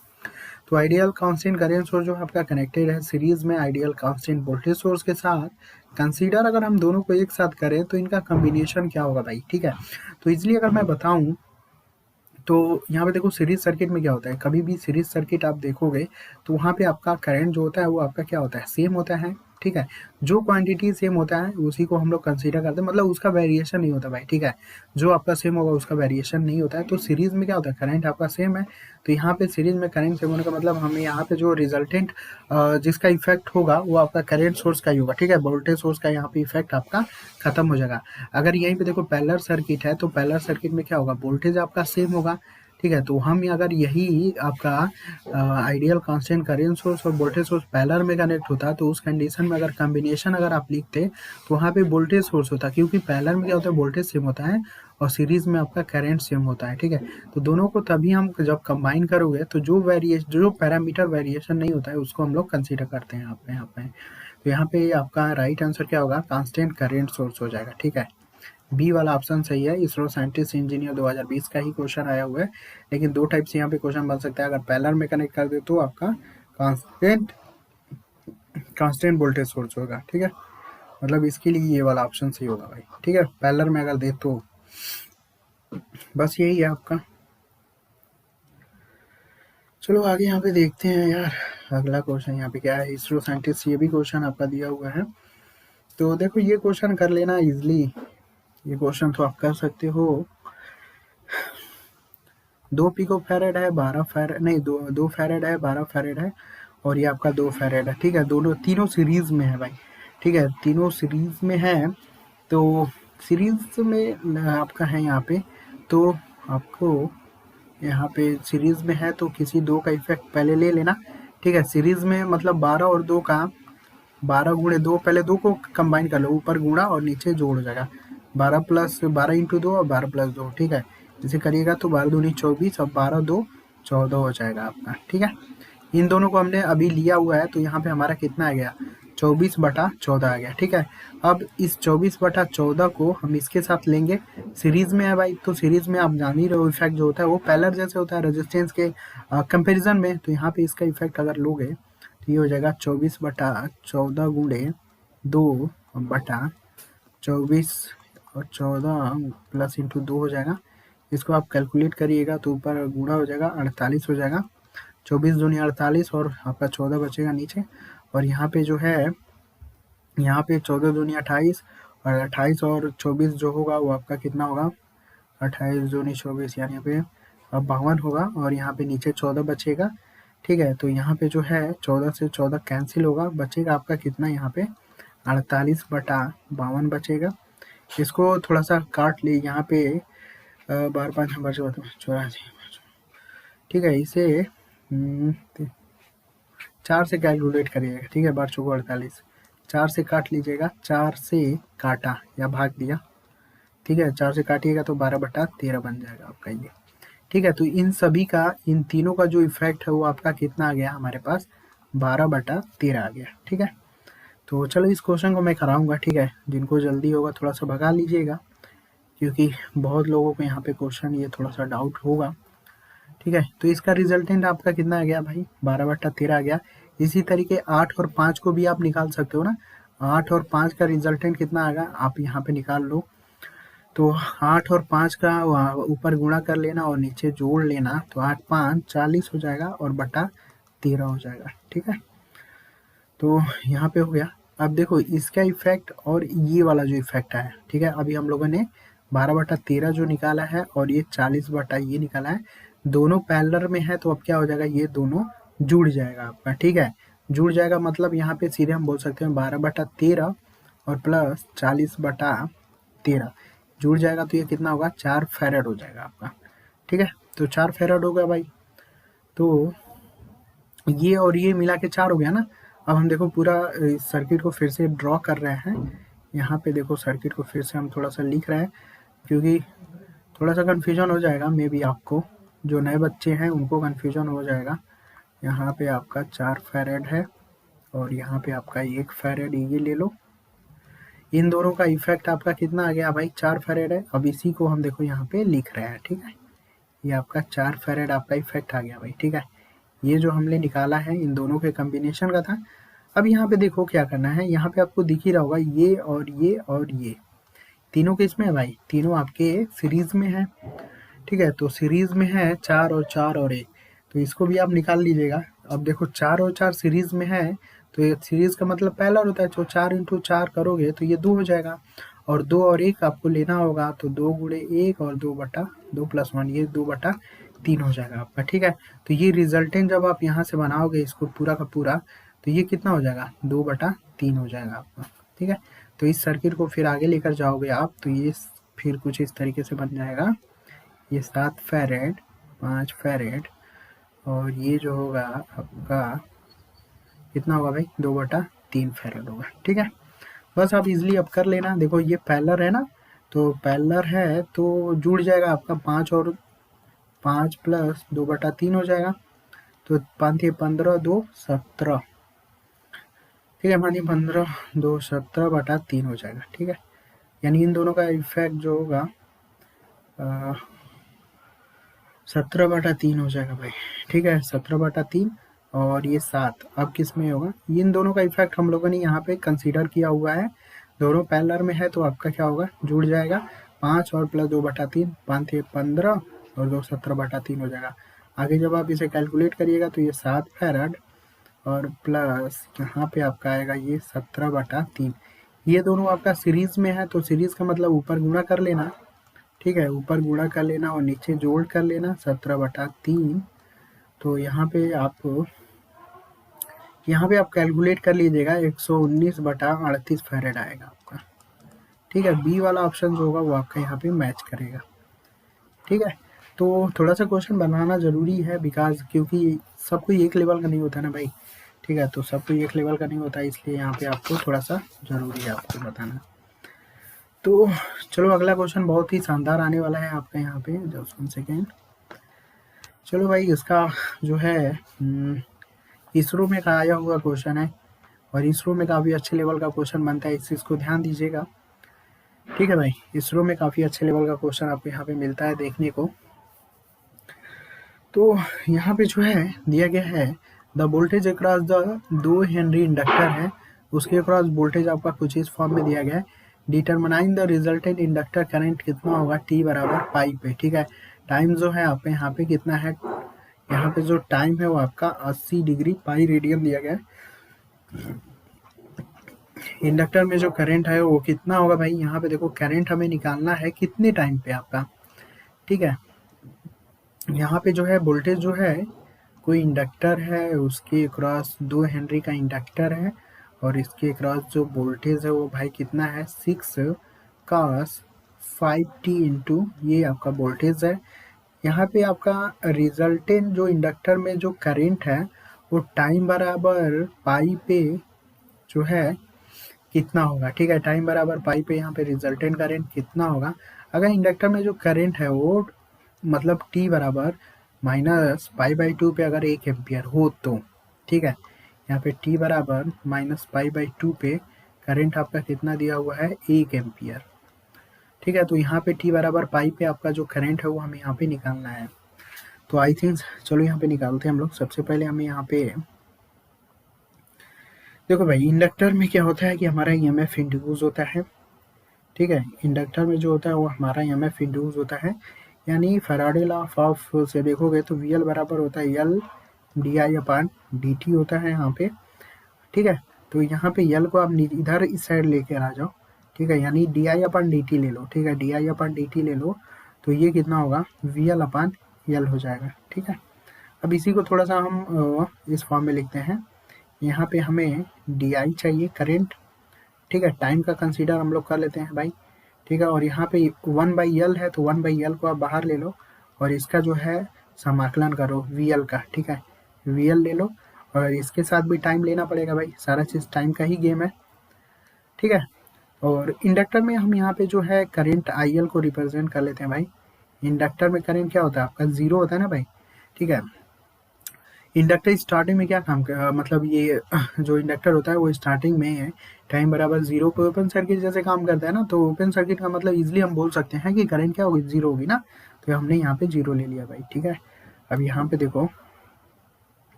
तो आइडियल कांस्टेंट करंट सोर्स जो आपका कनेक्टेड है सीरीज में आइडियल कांस्टेंट वोल्टेज सोर्स के साथ। कंसीडर अगर हम दोनों को एक साथ करें तो इनका कॉम्बिनेशन क्या होगा भाई, ठीक है। तो इसलिए अगर मैं बताऊं तो यहाँ पे देखो सीरीज सर्किट में क्या होता है, कभी भी सीरीज सर्किट आप देखोगे तो वहाँ पे आपका करंट जो होता है वो आपका क्या होता है, सेम होता है, ठीक है। जो क्वांटिटी सेम होता है उसी को हम लोग कंसीडर करते हैं, मतलब उसका वेरिएशन नहीं होता भाई, ठीक है। जो आपका सेम होगा उसका वेरिएशन नहीं होता है। तो सीरीज में क्या होता है, करंट आपका सेम है, तो यहाँ पे सीरीज में करंट सेम होने का मतलब हमें यहाँ पे जो रिजल्टेंट जिसका इफेक्ट होगा वो आपका करंट सोर्स का ही होगा, ठीक है। वोल्टेज सोर्स का यहाँ पे इफेक्ट आपका खत्म हो जाएगा। अगर यहीं पे देखो पैरेलल सर्किट है तो पैरेलल सर्किट में क्या होगा, वोल्टेज आपका सेम होगा, ठीक है। तो हम अगर यही आपका आइडियल कांस्टेंट करंट सोर्स और वोल्टेज सोर्स पैरेलल में कनेक्ट होता तो उस कंडीशन में अगर कॉम्बिनेशन अगर आप लिखते तो वहाँ पे वोल्टेज सोर्स होता, क्योंकि पैरेलल में क्या होता है वोल्टेज सेम होता है और सीरीज में आपका करंट सेम होता है, ठीक है। तो दोनों को तभी हम जब कंबाइन करोगे तो जो पैरामीटर वेरिएशन नहीं होता है उसको हम लोग कंसिडर करते हैं यहाँ पे। तो यहाँ पे आपका राइट आंसर क्या होगा, कांस्टेंट करंट सोर्स हो जाएगा, ठीक है। बी वाला ऑप्शन सही है। इसरो साइंटिस्ट इंजीनियर 2020 का ही क्वेश्चन आया हुआ है, लेकिन दो टाइप से यहाँ पे क्वेश्चन बन सकता है। अगर पैरेलल में कनेक्ट कर दे तो आपका कांस्टेंट वोल्टेज सोर्स होगा, ठीक है। मतलब इसके लिए ये वाला ऑप्शन सही होगा भाई, ठीक है। पैरेलल में अगर दे तो बस यही है आपका। चलो आगे यहाँ पे देखते हैं यार, अगला क्वेश्चन यहाँ पे क्या है, इसरो साइंटिस्ट, ये भी क्वेश्चन आपका दिया हुआ है। तो देखो ये क्वेश्चन कर लेना इजिली, ये क्वेश्चन तो आप कर सकते हो। 2 पिको फैरेड है, 12 फैरेड नहीं, 2 फैरेड है, 12 फैरेड है, और ये आपका 2 फैरेड है, ठीक है। तीनों सीरीज में है भाई, ठीक है, तीनों सीरीज में है। तो सीरीज में आपका है यहाँ पे, तो आपको यहाँ पे सीरीज में है तो किसी दो का इफेक्ट पहले ले लेना, ठीक है। सीरीज में मतलब 12 और 2 का 12 गुणे 2, पहले 2 को कंबाइन कर लो, ऊपर गुणा और नीचे जोड़ हो जाएगा, 12 प्लस 12 इंटू 2 और 12 प्लस 2, ठीक है। इसे करिएगा तो 12 दूनी 24 और 12 2 14 हो जाएगा आपका, ठीक है। इन दोनों को हमने अभी लिया हुआ है तो यहाँ पे हमारा कितना आ गया, 24/14 आ गया, ठीक है। अब इस 24/14 को हम इसके साथ लेंगे, सीरीज में है भाई, तो सीरीज में आप जान ही रहे हो इफेक्ट जो होता है वो पैरेलल जैसे होता है रेजिस्टेंस के कंपैरिजन में। तो यहाँ पे इसका इफेक्ट अगर लोगे तो ये हो जाएगा 24/14 गुणे 2/24 और 14 प्लस इंटू 2 हो जाएगा। इसको आप कैलकुलेट करिएगा तो ऊपर गुणा हो जाएगा, 48 हो जाएगा। 24 दूनी 48 और आपका 14 बचेगा नीचे। और यहाँ पे जो है, यहाँ पे 14 दूनी 28 और 28 और 24 जो होगा वो आपका कितना होगा, 28 दूनी 24 यानी यहाँ पे 52 होगा और यहाँ पे नीचे 14 बचेगा, ठीक है। तो यहाँ पे जो है 14 से 14 कैंसिल होगा, बचेगा आपका कितना यहाँ पे 48/52 बचेगा। इसको थोड़ा सा काट ले, यहाँ पे 12 5 84, ठीक है। इसे 4 से कैलकुलेट करिएगा, ठीक है। 12 चौको 48, 4 से काट लीजिएगा, 4 से काटा या भाग दिया, ठीक है। 4 से काटिएगा तो 12/13 बन जाएगा आपका ये, ठीक है। तो इन सभी का, इन तीनों का जो इफेक्ट है वो आपका कितना आ गया हमारे पास, 12/13 आ गया, ठीक है। तो चलो इस क्वेश्चन को मैं कराऊंगा, ठीक है। जिनको जल्दी होगा थोड़ा सा भगा लीजिएगा, क्योंकि बहुत लोगों को यहाँ पे क्वेश्चन ये थोड़ा सा डाउट होगा, ठीक है। तो इसका रिजल्टेंट आपका कितना आ गया भाई, 12/13 आ गया। इसी तरीके 8 और 5 को भी आप निकाल सकते हो ना, 8 और 5 का रिजल्टेंट कितना आएगा आप यहाँ पे निकाल लो। तो 8 और 5 का ऊपर गुणा कर लेना और नीचे जोड़ लेना, तो 8 5 40 हो जाएगा और बटा 13 हो जाएगा, ठीक है। तो यहाँ पे हो गया। अब देखो इसका इफेक्ट और ये वाला जो इफेक्ट है, ठीक है। अभी हम लोगों ने 12/13 जो निकाला है और ये 40 बटा ये निकाला है, दोनों पैरेलल में है, तो अब क्या हो जाएगा, ये दोनों जुड़ जाएगा आपका, ठीक है। जुड़ जाएगा मतलब यहाँ पे सीधे हम बोल सकते हैं 12/13 और प्लस 40/13 जुड़ जाएगा, तो ये कितना होगा, 4 फैरेड हो जाएगा आपका, ठीक है। तो 4 फैरेड हो गया भाई, तो ये और ये मिला के 4 हो गया ना। अब हम देखो पूरा इस सर्किट को फिर से ड्रॉ कर रहे हैं। यहाँ पे देखो सर्किट को फिर से हम थोड़ा सा लिख रहे हैं, क्योंकि थोड़ा सा कन्फ्यूजन हो जाएगा, मे बी आपको, जो नए बच्चे हैं उनको कन्फ्यूजन हो जाएगा। यहाँ पे आपका 4 फैरेड है और यहाँ पे आपका 1 फैरेड, ये ले लो। इन दोनों का इफेक्ट आपका कितना आ गया भाई, 4 फैरेड है। अब इसी को हम देखो यहाँ पे लिख रहे हैं, ठीक है। ये आपका 4 फैरेड आपका इफेक्ट आ गया भाई, ठीक है। ये जो हमने निकाला है इन दोनों के कॉम्बिनेशन का था। अब यहाँ पे देखो क्या करना है, यहाँ पे आपको दिख ही रहा होगा ये और ये और ये तीनों किसमें है भाई, तीनों आपके सीरीज में है, ठीक है। तो सीरीज में है 4 और 4 और 1, तो इसको भी आप निकाल लीजिएगा। अब देखो 4 और 4 सीरीज में है, तो ये सीरीज का मतलब पैरेलल होता है, तो 4 इंटू 4 करोगे तो ये 2 हो जाएगा, और 2 और 1 आपको लेना होगा, तो 2 गुणे 1 और 2/2 प्लस 1, ये 2/3 हो जाएगा आपका, ठीक है। तो ये रिजल्टेंट जब आप यहाँ से बनाओगे इसको पूरा का पूरा, तो ये कितना हो जाएगा, 2/3 हो जाएगा आपका, ठीक है। तो इस सर्किट को फिर आगे लेकर जाओगे आप, तो ये फिर कुछ इस तरीके से बन जाएगा, ये 7 फैरेड 5 फैरेड और ये जो होगा आपका कितना होगा भाई, 2/3 फैरेड होगा, ठीक है। बस आप इजीली अब कर लेना। देखो ये पैरेलल है ना, तो पैरेलल है तो जुड़ जाएगा आपका 5 और 5 प्लस 2/3 हो जाएगा, तो 5 15 2 17, ठीक है। मानिए 15 2 17/3 हो जाएगा, ठीक है। यानी इन दोनों का इफेक्ट जो होगा 17/3 हो जाएगा भाई, ठीक है। 17/3 और ये 7 अब किस में होगा, इन दोनों का इफेक्ट हम लोगों ने यहाँ पे कंसीडर किया हुआ है, दोनों पैरेलल में है, तो आपका क्या होगा, जुड़ जाएगा 5 और प्लस 2/3, 5 15 और 2 17/3 हो जाएगा। आगे जब आप इसे कैलकुलेट करिएगा तो ये 7 फैरेड और प्लस यहाँ पे आपका आएगा ये 17/3, ये दोनों आपका सीरीज में है, तो सीरीज का मतलब ऊपर गुणा कर लेना, ठीक है। ऊपर गुणा कर लेना और नीचे जोड़ कर लेना 17/3, तो यहाँ पे आप कैलकुलेट कर लीजिएगा 119/38 फैरेड आएगा आपका, ठीक है। बी वाला ऑप्शन जो होगा वो आपका यहाँ पे मैच करेगा, ठीक है। तो थोड़ा सा क्वेश्चन बनाना जरूरी है, बिकॉज क्योंकि सब कोई एक लेवल का नहीं होता ना भाई, ठीक है। तो सब कोई एक लेवल का नहीं होता, इसलिए यहाँ पे आपको थोड़ा सा जरूरी है आपको बताना। तो चलो अगला क्वेश्चन बहुत ही शानदार आने वाला है आपका यहाँ पे, जस्ट 1 सेकेंड। चलो भाई, इसका जो है इसरो में का आया हुआ क्वेश्चन है, और इसरो में काफ़ी अच्छे लेवल का क्वेश्चन बनता है, इस चीज़ को ध्यान दीजिएगा। ठीक है भाई, इसरो में काफ़ी अच्छे लेवल का क्वेश्चन आपको यहाँ पे मिलता है देखने को। तो यहाँ पे जो है दिया गया है, the voltage across the 2 Henry inductor है, उसके अक्रॉस वोल्टेज आपका कुछ इस फॉर्म में दिया गया है। Determine the resultant inductor current कितना होगा, टी बराबर पाई पे। ठीक है, टाइम जो है आपके यहाँ पे कितना है, यहाँ पे जो टाइम है वो आपका 80 डिग्री पाई रेडियन दिया गया है। इंडक्टर में जो करंट है वो कितना होगा भाई, यहाँ पे देखो करंट हमें निकालना है कितने टाइम पे आपका। ठीक है, यहाँ पे जो है वोल्टेज जो है, कोई इंडक्टर है उसके क्रॉस 2 हेनरी का इंडक्टर है, और इसके क्रॉस जो वोल्टेज है वो भाई कितना है, 6 cos 5t इंटू ये आपका वोल्टेज है। यहाँ पे आपका रिजल्टेंट जो इंडक्टर में जो करंट है वो टाइम बराबर पाई पे जो है कितना होगा। ठीक है, टाइम बराबर पाई पे यहाँ पे रिजल्टेंट करंट कितना होगा। अगर इंडक्टर में जो करंट है वो मतलब टी बराबर माइनस पाई बाई 2 पे अगर 1 एम्पियर हो तो, ठीक है, यहाँ पे टी बराबर माइनस पाई बाई 2 पे करंट आपका कितना दिया हुआ है, 1 एम्पियर। ठीक है, तो यहाँ पे टी बराबर पाई पे आपका जो करंट है वो हमें यहाँ पे निकालना है। तो आई थिंक चलो यहाँ पे निकालते हैं हम लोग। सबसे पहले हमें यहाँ पे देखो भाई, इंडक्टर में क्या होता है कि हमारा ईएमएफ इंड्यूस होता है। ठीक है, इंडक्टर में जो होता है वो हमारा ईएमएफ इंड्यूस होता है, यानी फैराडे लॉ ऑफ से देखोगे तो वी एल बराबर होता है L D I upon D T होता है यहाँ पे। ठीक है, तो यहाँ पे यल को आप इधर इस साइड लेके आ जाओ। ठीक है, यानी D I upon D T ले लो। ठीक है, D I upon D T ले लो तो ये कितना होगा, वी एल अपान यल हो जाएगा। ठीक है, अब इसी को थोड़ा सा हम इस फॉर्म में लिखते हैं। यहाँ पे हमें डी आई चाहिए करेंट। ठीक है, टाइम का कंसीडर हम लोग कर लेते हैं भाई। ठीक है, और यहाँ पे 1/L है तो 1/L को आप बाहर ले लो, और इसका जो है समाकलन करो VL का। ठीक है, VL ले लो, और इसके साथ भी टाइम लेना पड़ेगा भाई, सारा चीज़ टाइम का ही गेम है। ठीक है, और इंडक्टर में हम यहाँ पे जो है करंट IL को रिप्रेजेंट कर लेते हैं भाई। इंडक्टर में करंट क्या होता है आपका, 0 होता है ना भाई। ठीक है, इंडक्टर स्टार्टिंग में क्या काम कर मतलब ये जो इंडक्टर होता है वो स्टार्टिंग में टाइम बराबर 0 पे ओपन सर्किट जैसे काम करता है ना। तो ओपन सर्किट का मतलब इजीली हम बोल सकते हैं कि करंट क्या होगी, 0 होगी ना। तो हमने यहाँ पे 0 ले लिया भाई। ठीक है, अब यहाँ पे देखो,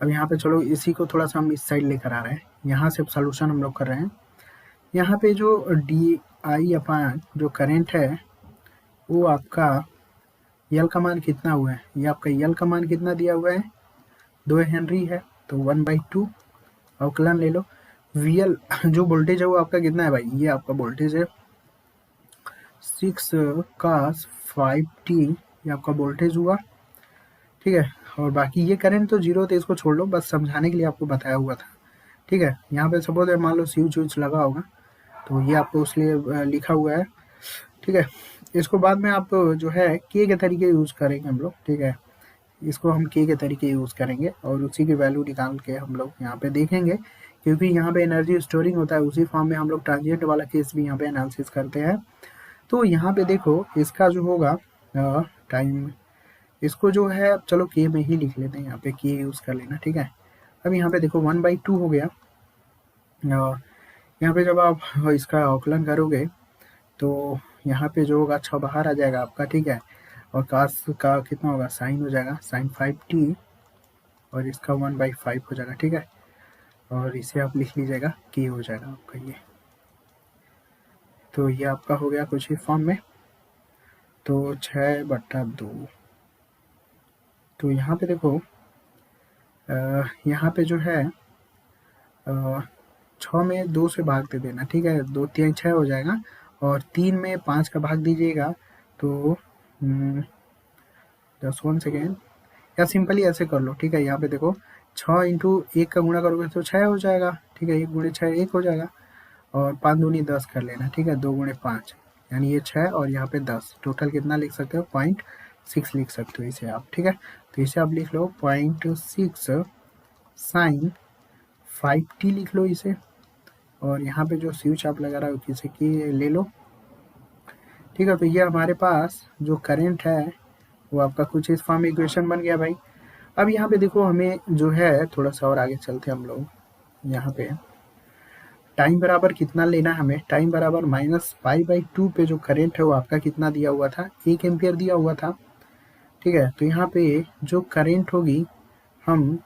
अब यहाँ पे चलो इसी को थोड़ा सा हम इस साइड लेकर आ रहे हैं, यहाँ से सोल्यूशन हम लोग कर रहे हैं। यहाँ पे जो डी आई अपान जो करेंट है वो आपका यल का मान कितना हुआ है, ये आपका यल का मान कितना दिया हुआ है, 2 हेनरी है तो 1/2 अवकलन ले लो। VL जो वोल्टेज है वो आपका कितना है भाई, ये आपका वोल्टेज है 6 cos 5t, ये आपका वोल्टेज हुआ। ठीक है, और बाकी ये करंट तो 0 तो इसको छोड़ लो, बस समझाने के लिए आपको बताया हुआ था। ठीक है, यहाँ पे सपोज मान लो स्विच लगा होगा तो ये आपको उसलिए लिखा हुआ है। ठीक है, इसको बाद में आप जो है के तरीके यूज़ करेंगे हम लोग। ठीक है, इसको हम के तरीके यूज़ करेंगे और उसी की वैल्यू निकाल के हम लोग यहाँ पे देखेंगे, क्योंकि यहाँ पे एनर्जी स्टोरिंग होता है उसी फॉर्म में हम लोग ट्रांजिएंट वाला केस भी यहाँ पे एनालिसिस करते हैं। तो यहाँ पे देखो इसका जो होगा टाइम, इसको जो है चलो के में ही लिख लेते हैं, यहाँ पे के यूज़ कर लेना। ठीक है, अब यहाँ पे देखो 1/2 हो गया। यहाँ पे जब आप इसका आकलन करोगे तो यहाँ पे जो होगा 6 बाहर आ जाएगा आपका। ठीक है, और कास का कितना होगा, साइन हो जाएगा sin 5t, और इसका 1/5 हो जाएगा। ठीक है, और इसे आप लिख लीजिएगा के हो जाएगा आपका ये। तो ये आपका हो गया कुछ ही फॉर्म में, तो 6/2। तो यहाँ पे देखो यहाँ पे जो है 6 में 2 से भाग दे देना। ठीक है, 2 3 6 हो जाएगा, और 3 में 5 का भाग दीजिएगा तो 1 सेकेंड, या सिंपली ऐसे कर लो। ठीक है, यहाँ पे देखो 6 इंटू 1 का गुणा करोगे तो 6 हो जाएगा। ठीक है, 1 गुणे 6 1 हो जाएगा, और 5 दूनी 10 कर लेना। ठीक है, 2 गुणे 5 यानी ये 6, और यहाँ पे 10, टोटल कितना लिख सकते हो, 0.6 लिख सकते हो इसे आप। ठीक है, तो इसे आप लिख लो 0.6 sin 5t लिख लो इसे, और यहाँ पे जो स्विच आप लगा रहा हो किसी की ले लो, ठीक है। तो ये हमारे पास जो करंट है वो आपका कुछ इस फॉर्म में इक्वेशन बन गया भाई। अब यहाँ पे देखो हमें जो है थोड़ा सा और आगे चलते हैं हम लोग। यहाँ पे टाइम बराबर कितना लेना है हमें, टाइम बराबर -π/2 पे जो करंट है वो आपका कितना दिया हुआ था, 1 एम्पियर दिया हुआ था, ठीक है। तो यहाँ पे जो करंट होगी हम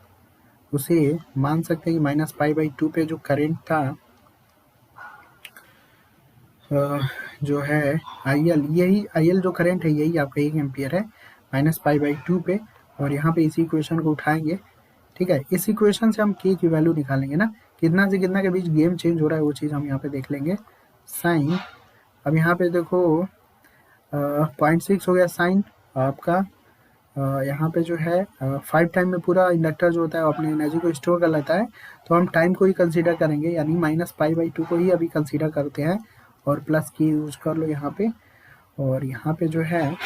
उसे मान सकते हैं कि -π/2 पे जो करंट था जो है IL, यही IL जो करंट है यही आपका 1 एम्पियर है -π/2 पे। और यहाँ पे इसी इक्वेशन को उठाएंगे, ठीक है। इस इक्वेशन से हम k की वैल्यू निकालेंगे ना, कितना से कितना के बीच गेम चेंज हो रहा है वो चीज़ हम यहाँ पे देख लेंगे। साइन, अब यहाँ पे देखो 0.6 हो गया साइन आपका, यहाँ पे जो है 5 टाइम में पूरा इंडक्टर जो होता है अपनी एनर्जी को स्टोर कर लेता है, तो हम टाइम को ही कंसीडर करेंगे, यानी -π/2 को ही अभी कंसीडर करते हैं और प्लस की यूज कर लो यहाँ पे। और यहाँ पे जो है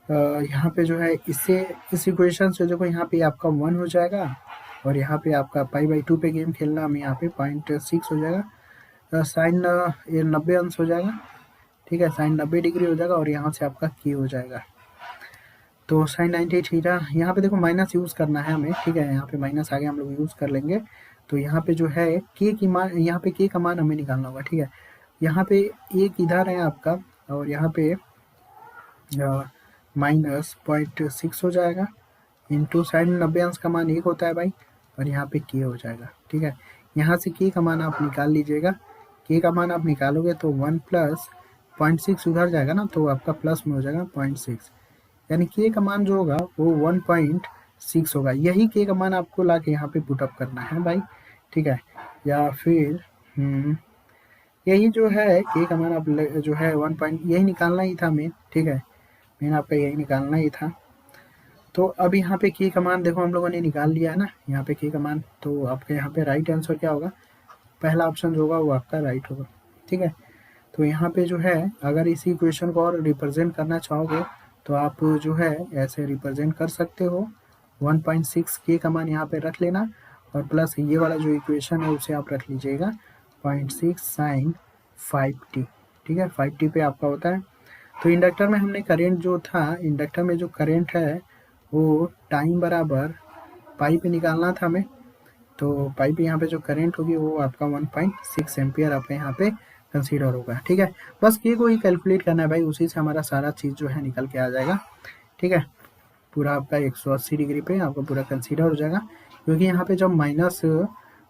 यहाँ पे जो है इससे इस इक्वेशन से देखो यहाँ पे आपका 1 हो जाएगा और यहाँ पे आपका π/2 पे गेम खेलना हमें यहाँ पे 0.6 हो जाएगा, साइन ये 90 अंश हो जाएगा, ठीक है, साइन 90 डिग्री हो जाएगा और यहाँ से आपका k हो जाएगा। तो साइन 90 थीटा, यहाँ पे देखो माइनस यूज़ करना है हमें, ठीक है, यहाँ पे माइनस आगे हम लोग यूज़ कर लेंगे। तो यहाँ पे जो है k की मान, यहाँ पे k का मान हमें निकालना होगा, ठीक है। यहाँ पे एक इधर है आपका और यहाँ पे -0.6 हो जाएगा इंटू साइन 90 अंश का मान 1 होता है भाई और यहाँ पे k हो जाएगा, ठीक है। यहाँ से k का मान आप निकाल लीजिएगा, k का मान आप निकालोगे तो 1 प्लस 0.6 उधर जाएगा ना तो आपका प्लस में हो जाएगा 0.6, यानी k का मान जो होगा वो 1.6 होगा। यही k का मान आपको ला के यहाँ पे पुटअप करना है भाई, ठीक है। या फिर यही जो है k का मान आप जो है 1 पॉइंट यही निकालना ही था मेन, ठीक है, मेन आपका यही निकालना ही था। तो अब यहाँ पे k का मान देखो हम लोगों ने निकाल लिया है ना, यहाँ पे k का मान, तो आपके यहाँ पे राइट आंसर क्या होगा, पहला ऑप्शन जो होगा वो आपका राइट होगा, ठीक है। तो यहाँ पे जो है अगर इसी इक्वेशन को और रिप्रेजेंट करना चाहोगे तो आप जो है ऐसे रिप्रेजेंट कर सकते हो, 1.6 k का मान यहाँ पे रख लेना और प्लस ये वाला जो इक्वेशन है उसे आप रख लीजिएगा 0.6 साइन 5t, ठीक है, 5t पे आपका होता है। तो इंडक्टर में हमने करंट जो था, इंडक्टर में जो करंट है वो टाइम बराबर पाई पे निकालना था हमें, तो पाई पे यहाँ पे जो करंट होगी वो आपका 1.6 एम्पियर आपके यहाँ पे कंसीडर होगा, ठीक है। बस के को ही कैलकुलेट करना है भाई, उसी से हमारा सारा चीज़ जो है निकल के आ जाएगा, ठीक है। पूरा आपका 180 डिग्री पे आपका पूरा कंसीडर हो जाएगा, क्योंकि यहाँ पे जब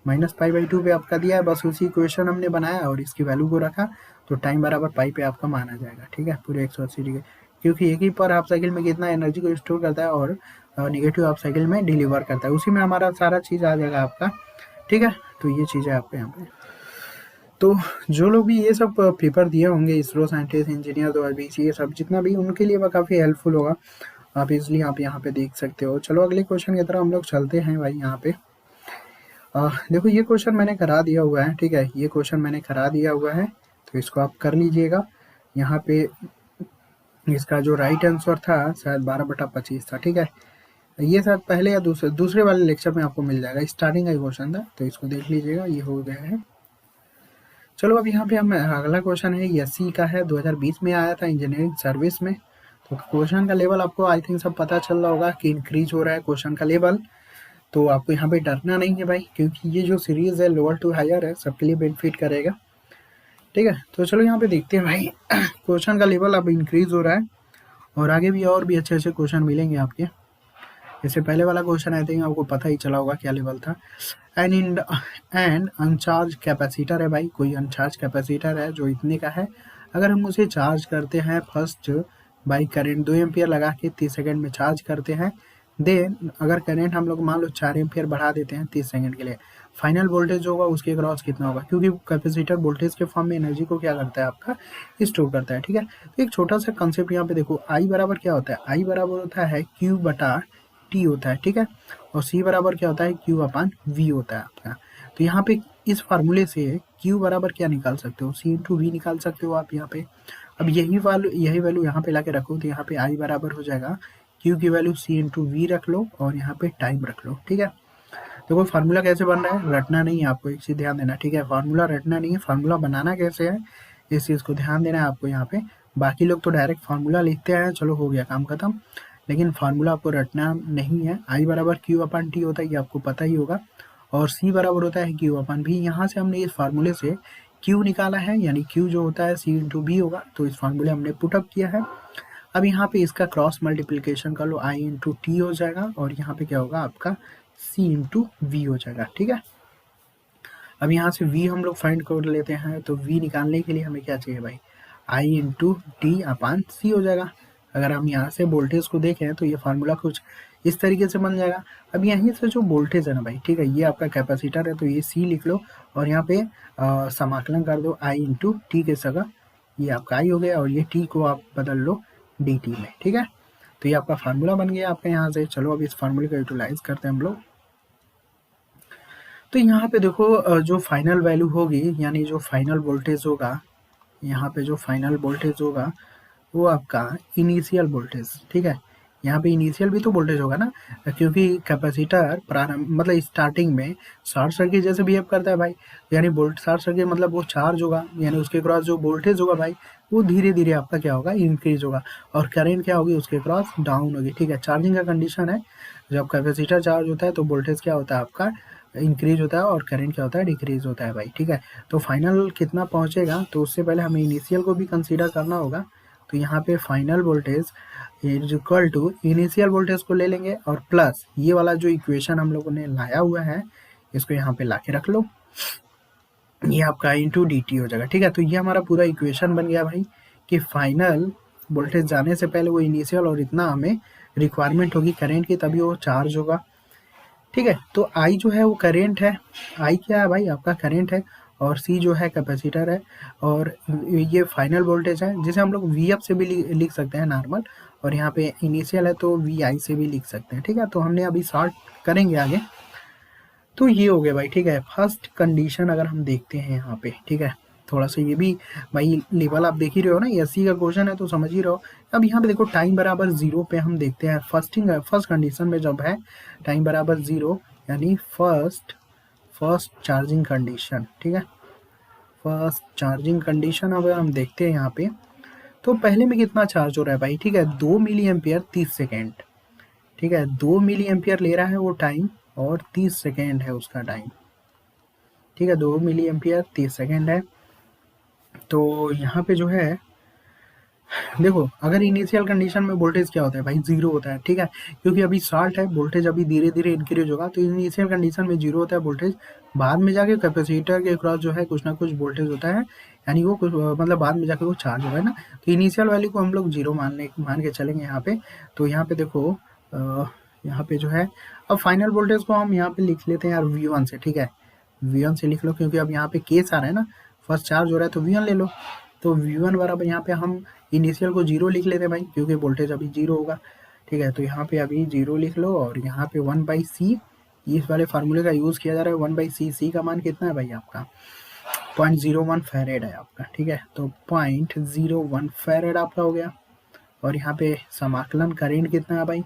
-π/2 पे आपका दिया है, बस उसी इक्वेशन हमने बनाया और इसकी वैल्यू को रखा, तो टाइम बराबर पाई पे आपका मान आ जाएगा, ठीक है, पूरे 180 डिग्री, क्योंकि एक ही पर हाफ साइकिल में कितना एनर्जी को स्टोर करता है और नेगेटिव हाफ साइकिल में डिलीवर करता है, उसी में हमारा सारा चीज़ आ जाएगा आपका, ठीक है। तो ये चीज़ है आपके यहाँ पे। तो जो लोग भी ये सब पेपर दिए होंगे, इसरो साइंटिस्ट इंजीनियर 2020 ये सब जितना भी, उनके लिए वह काफ़ी हेल्पफुल होगा, आप इसलिए आप यहाँ पे देख सकते हो। चलो अगले क्वेश्चन की तरफ हम लोग चलते हैं भाई। यहाँ पे देखो ये क्वेश्चन मैंने करा दिया हुआ है, ठीक है, ये क्वेश्चन मैंने करा दिया हुआ है, तो इसको आप कर लीजिएगा। यहाँ पे इसका जो राइट आंसर था शायद 12/25 था, ठीक है, ये शायद पहले या दूसरे वाले लेक्चर में आपको मिल जाएगा, स्टार्टिंग का क्वेश्चन था, तो इसको देख लीजिएगा, ये हो गया है। चलो अब यहाँ पे हम अगला क्वेश्चन है एससी का है, 2020 में आया था इंजीनियरिंग सर्विस में। तो क्वेश्चन का लेवल आपको आई थिंक सब पता चल रहा होगा कि इंक्रीज हो रहा है क्वेश्चन का लेवल, तो आपको यहाँ पे डरना नहीं है भाई, क्योंकि ये जो सीरीज है लोअर टू हायर है, सबके लिए बेनिफिट करेगा, ठीक है। तो चलो यहाँ पे देखते हैं भाई क्वेश्चन का लेवल अब इंक्रीज हो रहा है और आगे भी और भी अच्छे अच्छे क्वेश्चन मिलेंगे आपके। जैसे पहले वाला क्वेश्चन आई थिंक आपको पता ही चला होगा क्या लेवल था। एंड अनचार्ज कैपेसिटर है भाई, कोई अनचार्ज कैपेसिटर है जो इतने का है, अगर हम उसे चार्ज करते हैं फर्स्ट बाई करेंट 2 एम्पियर लगा के 30 सेकंड में चार्ज करते हैं, देन अगर करंट हम लोग मान लो 4 एम्पियर बढ़ा देते हैं 30 सेकंड के लिए, फाइनल वोल्टेज होगा उसके अक्रॉस कितना होगा, क्योंकि कैपेसिटर वोल्टेज के फॉर्म में एनर्जी को क्या करता है आपका स्टोर करता है, ठीक है। तो एक छोटा सा कंसेप्ट यहाँ पे देखो, आई बराबर क्या होता है, आई बराबर होता है Q बटा T होता है, ठीक है, और C बराबर क्या होता है Q अपान V होता है आपका। तो यहाँ पे इस फार्मूले से Q बराबर क्या निकाल सकते हो, C इंटू V निकाल सकते हो आप यहाँ पे। अब यही वैल्यू यहाँ पे ला के रखो, तो यहाँ पे I बराबर हो जाएगा Q की वैल्यू C इंटू V रख लो और यहाँ पे टाइम रख लो, ठीक है। देखो फार्मूला कैसे बन रहा है, रटना नहीं है आपको, एक चीज़ ध्यान देना, ठीक है। फार्मूला रटना नहीं है, फार्मूला बनाना कैसे है इस चीज़ को ध्यान देना है आपको यहाँ पे। बाकी लोग तो डायरेक्ट फार्मूला लिखते हैं, चलो हो गया काम खत्म, लेकिन फार्मूला आपको रटना नहीं है। आई बराबर क्यू अपन टी होता है, ये आपको पता ही होगा, और सी बराबर होता है क्यू अपन भी। यहाँ से हमने इस फार्मूले से क्यू निकाला है, यानी क्यू जो होता है सी इंटू बी होगा, तो इस फार्मूले हमने पुटअप किया है। अब यहाँ पे इसका क्रॉस मल्टीप्लीकेशन कर लो, आई इंटू टी हो जाएगा, और यहाँ पे क्या होगा आपका सी इंटू वी हो जाएगा, ठीक है। अब यहाँ से v हम लोग फाइंड कर लेते हैं, तो v निकालने के लिए हमें क्या चाहिए भाई, i इंटू टी अपान सी हो जाएगा। अगर हम यहाँ से वोल्टेज को देखें तो ये फार्मूला कुछ इस तरीके से बन जाएगा। अब यहीं से जो वोल्टेज है ना भाई, ठीक है, ये आपका कैपेसिटर है, तो ये c लिख लो, और यहाँ पे समाकलन कर दो i इंटू टी के जगह, ये आपका i हो गया, और ये t को आप बदल लो dt में, ठीक है। तो ये आपका फार्मूला बन गया आपका यहाँ से। चलो अब इस फार्मूले का यूटिलाइज करते हैं हम लोग। तो यहाँ पे देखो जो फाइनल वैल्यू होगी, यानी जो फाइनल वोल्टेज होगा, यहाँ पे जो फाइनल वोल्टेज होगा वो आपका इनिशियल वोल्टेज, ठीक है। यहाँ पे इनिशियल भी तो वोल्टेज होगा ना, क्योंकि कैपेसिटर प्रारंभ मतलब स्टार्टिंग में शॉर्ट सर्किट जैसे बिहेव करता है भाई, यानी वोल्ट शॉर्ट सर्किट मतलब वो चार्ज होगा, यानी उसके क्रॉस जो वोल्टेज होगा भाई वो धीरे धीरे आपका क्या होगा, इंक्रीज होगा, और करंट क्या होगी उसके क्रॉस डाउन होगी, ठीक है। चार्जिंग का कंडीशन है, जब कैपेसिटर चार्ज होता है तो वोल्टेज क्या होता है आपका इंक्रीज होता है, और करंट क्या होता है डिक्रीज होता है भाई, ठीक है। तो फाइनल कितना पहुंचेगा, तो उससे पहले हमें इनिशियल को भी कंसीडर करना होगा। तो यहाँ पे final voltage is equal to initial voltage को ले लेंगे, और प्लस ये वाला जो इक्वेशन हम लोगों ने लाया हुआ है इसको यहाँ पे ला के रख लो, ये आपका इंटू डी टी हो जाएगा, ठीक है। तो ये हमारा पूरा इक्वेशन बन गया भाई, कि फाइनल वोल्टेज जाने से पहले वो इनिशियल और इतना हमें रिक्वायरमेंट होगी करेंट की, तभी वो चार्ज होगा, ठीक है। तो आई जो है वो करेंट है, आई क्या है भाई आपका करेंट है, और सी जो है कैपेसिटर है, और ये फाइनल वोल्टेज है, जिसे हम लोग वी एफ से भी लिख सकते हैं नॉर्मल, और यहाँ पे इनिशियल है तो वी आई से भी लिख सकते हैं, ठीक है। तो हमने अभी सॉर्ट करेंगे आगे। तो ये हो गया भाई, ठीक है। फर्स्ट कंडीशन अगर हम देखते हैं यहाँ पे, ठीक है, थोड़ा सा ये भी भाई लेवल आप देख ही रहे हो ना, एससी का क्वेश्चन है तो समझ ही रहो। अब यहाँ पे देखो टाइम बराबर 0 पे हम देखते हैं, फर्स्ट कंडीशन में जब है टाइम बराबर 0, यानी फर्स्ट चार्जिंग कंडीशन, ठीक है, फर्स्ट चार्जिंग कंडीशन अगर हम देखते हैं यहाँ पे, तो पहले में कितना चार्ज हो रहा है भाई, ठीक है, 2 मिली एम्पियर 30 सेकेंड, ठीक है, 2 मिली एम्पियर ले रहा है वो टाइम, और 30 सेकेंड है उसका टाइम, ठीक है, 2 मिली एम्पियर 30 सेकेंड है। तो यहाँ पे जो है देखो, अगर इनिशियल कंडीशन में वोल्टेज क्या होता है भाई, 0 होता है, ठीक है, क्योंकि अभी शॉर्ट है, वोल्टेज अभी धीरे धीरे इंक्रीज होगा, तो इनिशियल कंडीशन में 0 होता है वोल्टेज, बाद में जाके कैपेसिटर के क्रॉस जो है कुछ ना कुछ वोल्टेज होता है, यानी वो कुछ मतलब बाद में जाके वो चार्ज होगा ना, तो इनिशियल वैल्यू को हम लोग 0 मान के चलेंगे यहाँ पे। तो यहाँ पे देखो यहाँ पे जो है, अब फाइनल वोल्टेज को हम यहाँ पे लिख लेते हैं यार V1 से, ठीक है, V1 से लिख लो, क्योंकि अब यहाँ पे केस आ रहा है ना, फर्स्ट चार्ज हो रहा है तो V1 ले लो। तो V1 बराबर यहाँ पे हम इनिशियल को 0 लिख लेते हैं भाई, क्योंकि वोल्टेज अभी 0 होगा, ठीक है। तो यहाँ पे अभी 0 लिख लो, और यहाँ पे 1/c, इस वाले फार्मूले का यूज़ किया जा रहा है, 1/c, c का मान कितना है भाई आपका 0.01 फैरेड है आपका, ठीक है। तो 0.01 फैरेड आपका हो गया, और यहाँ पे समाकलन करेंट कितना है भाई,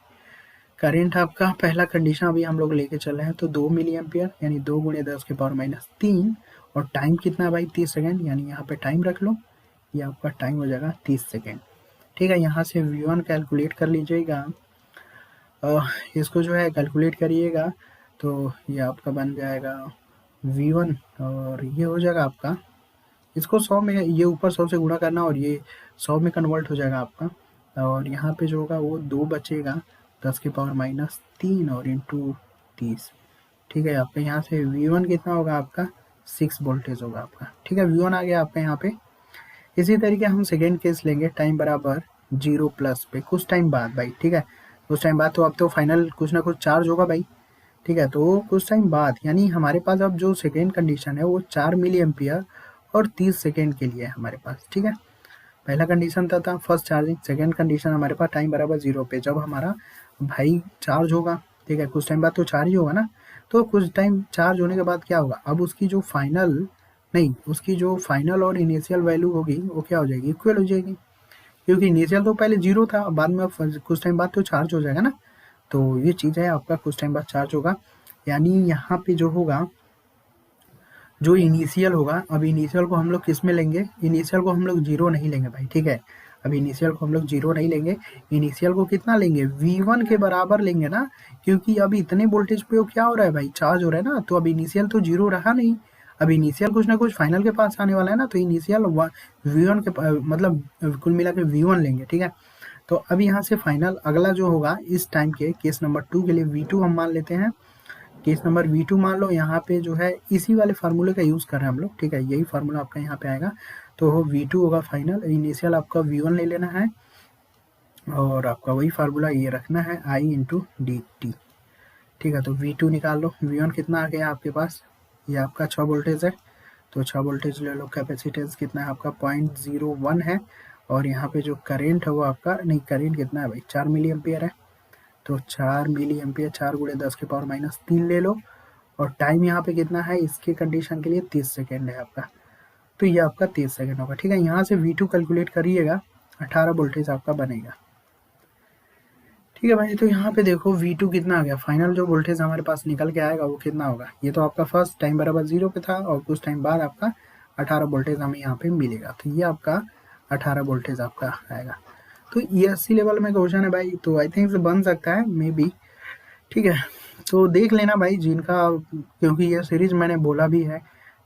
करेंट आपका पहला कंडीशन अभी हम लोग लेके चल रहे हैं, तो 2 मिली एम्पियर, यानी 2 × 10⁻³ और टाइम कितना है भाई 30 सेकेंड, यानी यहाँ पे टाइम रख लो, ये आपका टाइम हो जाएगा 30 सेकेंड, ठीक है। यहाँ से V1 कैलकुलेट कर लीजिएगा, इसको जो है कैलकुलेट करिएगा, तो ये आपका बन जाएगा V1, और ये हो जाएगा आपका, इसको 100 में, ये ऊपर 100 से गुणा करना, और ये 100 में कन्वर्ट हो जाएगा आपका, और यहाँ पे जो होगा वो 2 बचेगा 10⁻³ और इंटू 30, ठीक है। आपका यहाँ से V1 कितना होगा आपका 6 वोल्टेज होगा आपका, ठीक है, V1 आ गया आपका यहाँ पे। इसी तरीके हम सेकेंड केस लेंगे, टाइम बराबर 0 प्लस पे कुछ टाइम बाद भाई, ठीक है, कुछ टाइम बाद, तो अब तो फाइनल कुछ ना कुछ चार्ज होगा भाई, ठीक है। तो कुछ टाइम बाद, यानी हमारे पास अब जो सेकेंड कंडीशन है वो 4 मिली एम्पियर और 30 सेकेंड के लिए है हमारे पास, ठीक है। पहला कंडीशन था फर्स्ट चार्जिंग, सेकेंड कंडीशन हमारे पास टाइम बराबर 0 पे जब हमारा भाई चार्ज होगा, ठीक है, कुछ टाइम बाद तो चार्ज ही होगा ना, तो कुछ टाइम चार्ज होने के बाद क्या होगा, अब उसकी जो फाइनल और इनिशियल वैल्यू होगी वो क्या हो जाएगी, इक्वल हो जाएगी, क्योंकि इनिशियल तो पहले 0 था, बाद में कुछ टाइम बाद तो चार्ज हो जाएगा ना, तो ये चीज़ है आपका, कुछ टाइम बाद चार्ज होगा। यानी यहाँ पे जो होगा, जो इनिशियल होगा, अब इनिशियल को हम लोग किस में लेंगे, इनिशियल को हम लोग 0 नहीं लेंगे भाई, ठीक है। अब इनिशियल को हम लोग 0 नहीं लेंगे, इनिशियल को कितना लेंगे, V1 के बराबर लेंगे ना, क्योंकि अब इतने वोल्टेज पे वो क्या हो रहा है भाई, चार्ज हो रहा है ना, तो अब इनिशियल तो 0 रहा नहीं, अब इनिशियल कुछ ना कुछ फाइनल के पास आने वाला है ना, तो इनिशियल V1 के मतलब कुल मिला के V1 लेंगे, ठीक है। तो अब यहाँ से फाइनल अगला जो होगा इस टाइम के केस नंबर 2 के लिए V2 हम मान लेते हैं, केस नंबर V2 मान लो, यहाँ पे जो है इसी वाले फार्मूले का यूज़ कर रहे हैं हम लोग, ठीक है, यही फार्मूला आपका यहाँ पे आएगा। तो V2 होगा फाइनल, इनिशियल आपका V1 ले लेना है और आपका वही फार्मूला ये रखना है I इंटू dt, ठीक है। तो V2 निकाल लो, V1 कितना आ गया आपके पास, ये आपका 6 वोल्टेज है, तो 6 वोल्टेज ले लो, कैपेसिटेंस कितना है आपका 0.01 है, और यहाँ पे जो करेंट है वो आपका, नहीं करेंट कितना है भाई 4 मिली एम्पियर है, तो 4 मिली एम्पियर 4 गुणे 10 के पावर माइनस 3 ले लो, और टाइम यहाँ पे कितना है इसके कंडीशन के लिए 30 सेकेंड है आपका, तो ये आपका 30 सेकेंड होगा, ठीक है। यहाँ से V2 कैलकुलेट करिएगा, 18 वोल्टेज आपका बनेगा, ठीक है भाई। तो यहाँ पे देखो V2 कितना आ गया, फाइनल जो वोल्टेज हमारे पास निकल के आएगा वो कितना होगा, ये तो आपका फर्स्ट टाइम बराबर 0 पे था, और कुछ टाइम बाद आपका 18 वोल्टेज हमें यहाँ पे मिलेगा, तो ये आपका 18 वोल्टेज आपका आएगा। तो ESC लेवल में क्वेश्चन है भाई, तो आई थिंक बन सकता है मे बी, ठीक है। तो देख लेना भाई जिनका, क्योंकि ये सीरीज मैंने बोला भी है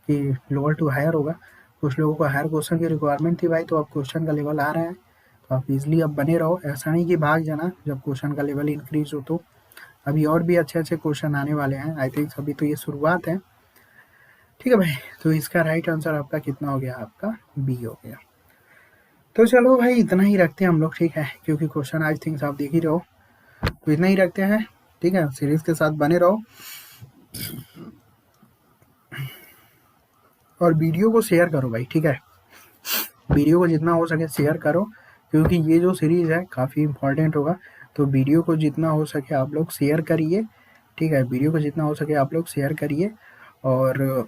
कि लोअर टू हायर होगा, कुछ लोगों को हायर क्वेश्चन की रिक्वायरमेंट थी भाई, तो अब क्वेश्चन का लेवल आ रहा है, तो आप इजली अब बने रहो, ऐसा नहीं कि भाग जाना जब क्वेश्चन का लेवल इंक्रीज हो, तो अभी और भी अच्छे अच्छे क्वेश्चन आने वाले हैं, आई थिंक अभी तो ये शुरुआत है, ठीक है भाई। तो इसका राइट आंसर आपका कितना हो गया, आपका B हो गया। तो चलो भाई इतना ही रखते हैं हम लोग, ठीक है, क्योंकि क्वेश्चन आई थिंक आप देख ही रहो, तो इतना ही रखते हैं, ठीक है, सीरीज के साथ बने रहो और वीडियो को शेयर करो भाई, ठीक है, वीडियो को जितना हो सके शेयर करो, क्योंकि ये जो सीरीज है काफ़ी इंपॉर्टेंट होगा, तो वीडियो को जितना हो सके आप लोग शेयर करिए, ठीक है, वीडियो को जितना हो सके आप लोग शेयर करिए, और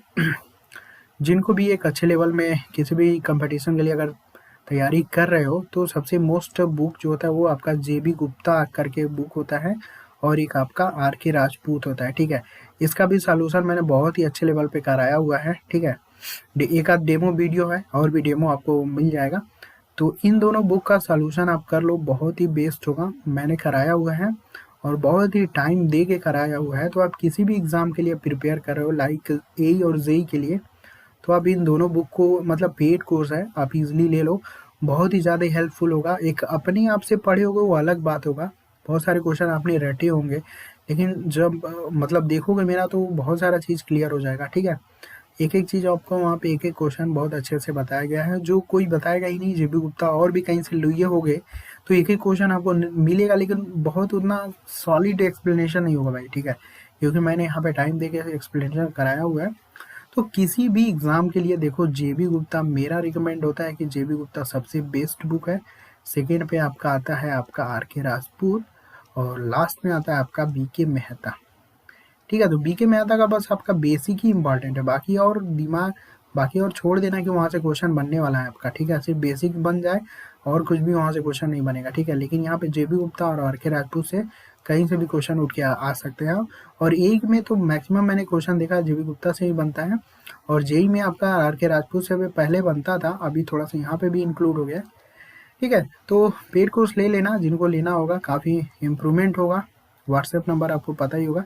जिनको भी एक अच्छे लेवल में किसी भी कंपटीशन के लिए अगर तैयारी कर रहे हो, तो सबसे मोस्ट बुक जो होता है वो आपका JB गुप्ता करके बुक होता है, और एक आपका RK राजपूत होता है, ठीक है। इसका भी सॉल्यूशन मैंने बहुत ही अच्छे लेवल पे कराया हुआ है, ठीक है, एक आध डेमो वीडियो है, और भी डेमो आपको मिल जाएगा, तो इन दोनों बुक का सॉल्यूशन आप कर लो, बहुत ही बेस्ट होगा, मैंने कराया हुआ है और बहुत ही टाइम दे के कराया हुआ है, तो आप किसी भी एग्ज़ाम के लिए प्रिपेयर कर रहे हो, लाइक AE और JEE के लिए, तो आप इन दोनों बुक को, मतलब पेड कोर्स है, आप इजीली ले लो, बहुत ही ज़्यादा हेल्पफुल होगा। एक अपने आप से पढ़े होगे वो अलग बात होगा, बहुत सारे क्वेश्चन आपने रटे होंगे, लेकिन जब मतलब देखोगे मेरा, तो बहुत सारा चीज़ क्लियर हो जाएगा, ठीक है। एक एक चीज़ आपको वहाँ पे एक एक क्वेश्चन बहुत अच्छे से बताया गया है, जो कोई बताएगा ही नहीं, JB गुप्ता और भी कहीं से लिए होगे, तो एक एक क्वेश्चन आपको मिलेगा, लेकिन बहुत उतना सॉलिड एक्सप्लेनेशन नहीं होगा भाई, ठीक है, क्योंकि मैंने यहाँ पे टाइम दे के एक्सप्लेनेशन कराया हुआ है। तो किसी भी एग्ज़ाम के लिए देखो JB गुप्ता मेरा रिकमेंड होता है कि JB गुप्ता सबसे बेस्ट बुक है, सेकेंड पे आपका आता है आपका RK राजपूत, और लास्ट में आता है आपका BK मेहता, ठीक है। तो BK मेहता का बस आपका बेसिक ही इंपॉर्टेंट है, बाकी और दिमाग, बाकी और छोड़ देना कि वहाँ से क्वेश्चन बनने वाला है आपका, ठीक है, सिर्फ बेसिक बन जाए और कुछ भी वहाँ से क्वेश्चन नहीं बनेगा, ठीक है। लेकिन यहाँ पे JB गुप्ता और RK राजपूत से कहीं से भी क्वेश्चन उठ के आ सकते हैं, और एक में तो मैक्सिमम मैंने क्वेश्चन देखा JB गुप्ता से ही बनता है, और JEE में आपका RK राजपूत से भी पहले बनता था, अभी थोड़ा सा यहाँ पे भी इंक्लूड हो गया, ठीक है। तो पेड कोर्स ले लेना, जिनको लेना होगा, काफ़ी इम्प्रूवमेंट होगा। व्हाट्सएप नंबर आपको पता ही होगा,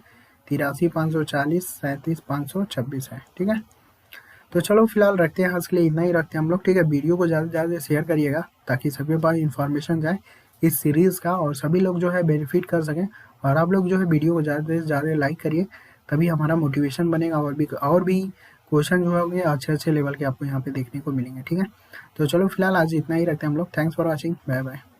83 540 37 526 है, ठीक है। तो चलो फिलहाल रखते हैं, आज के लिए इतना ही रखते हैं हम लोग, ठीक है। वीडियो को ज़्यादा से ज़्यादा शेयर करिएगा, ताकि सभी के पास इन्फॉर्मेशन जाए इस सीरीज़ का, और सभी लोग जो है बेनिफिट कर सकें, और आप लोग जो है वीडियो को ज़्यादा से ज़्यादा लाइक करिए, तभी हमारा मोटिवेशन बनेगा, और भी क्वेश्चन जो होंगे अच्छे अच्छे लेवल के आपको यहाँ पे देखने को मिलेंगे, ठीक है। तो चलो फिलहाल आज इतना ही रखते हैं हम लोग, thanks for watching, bye bye.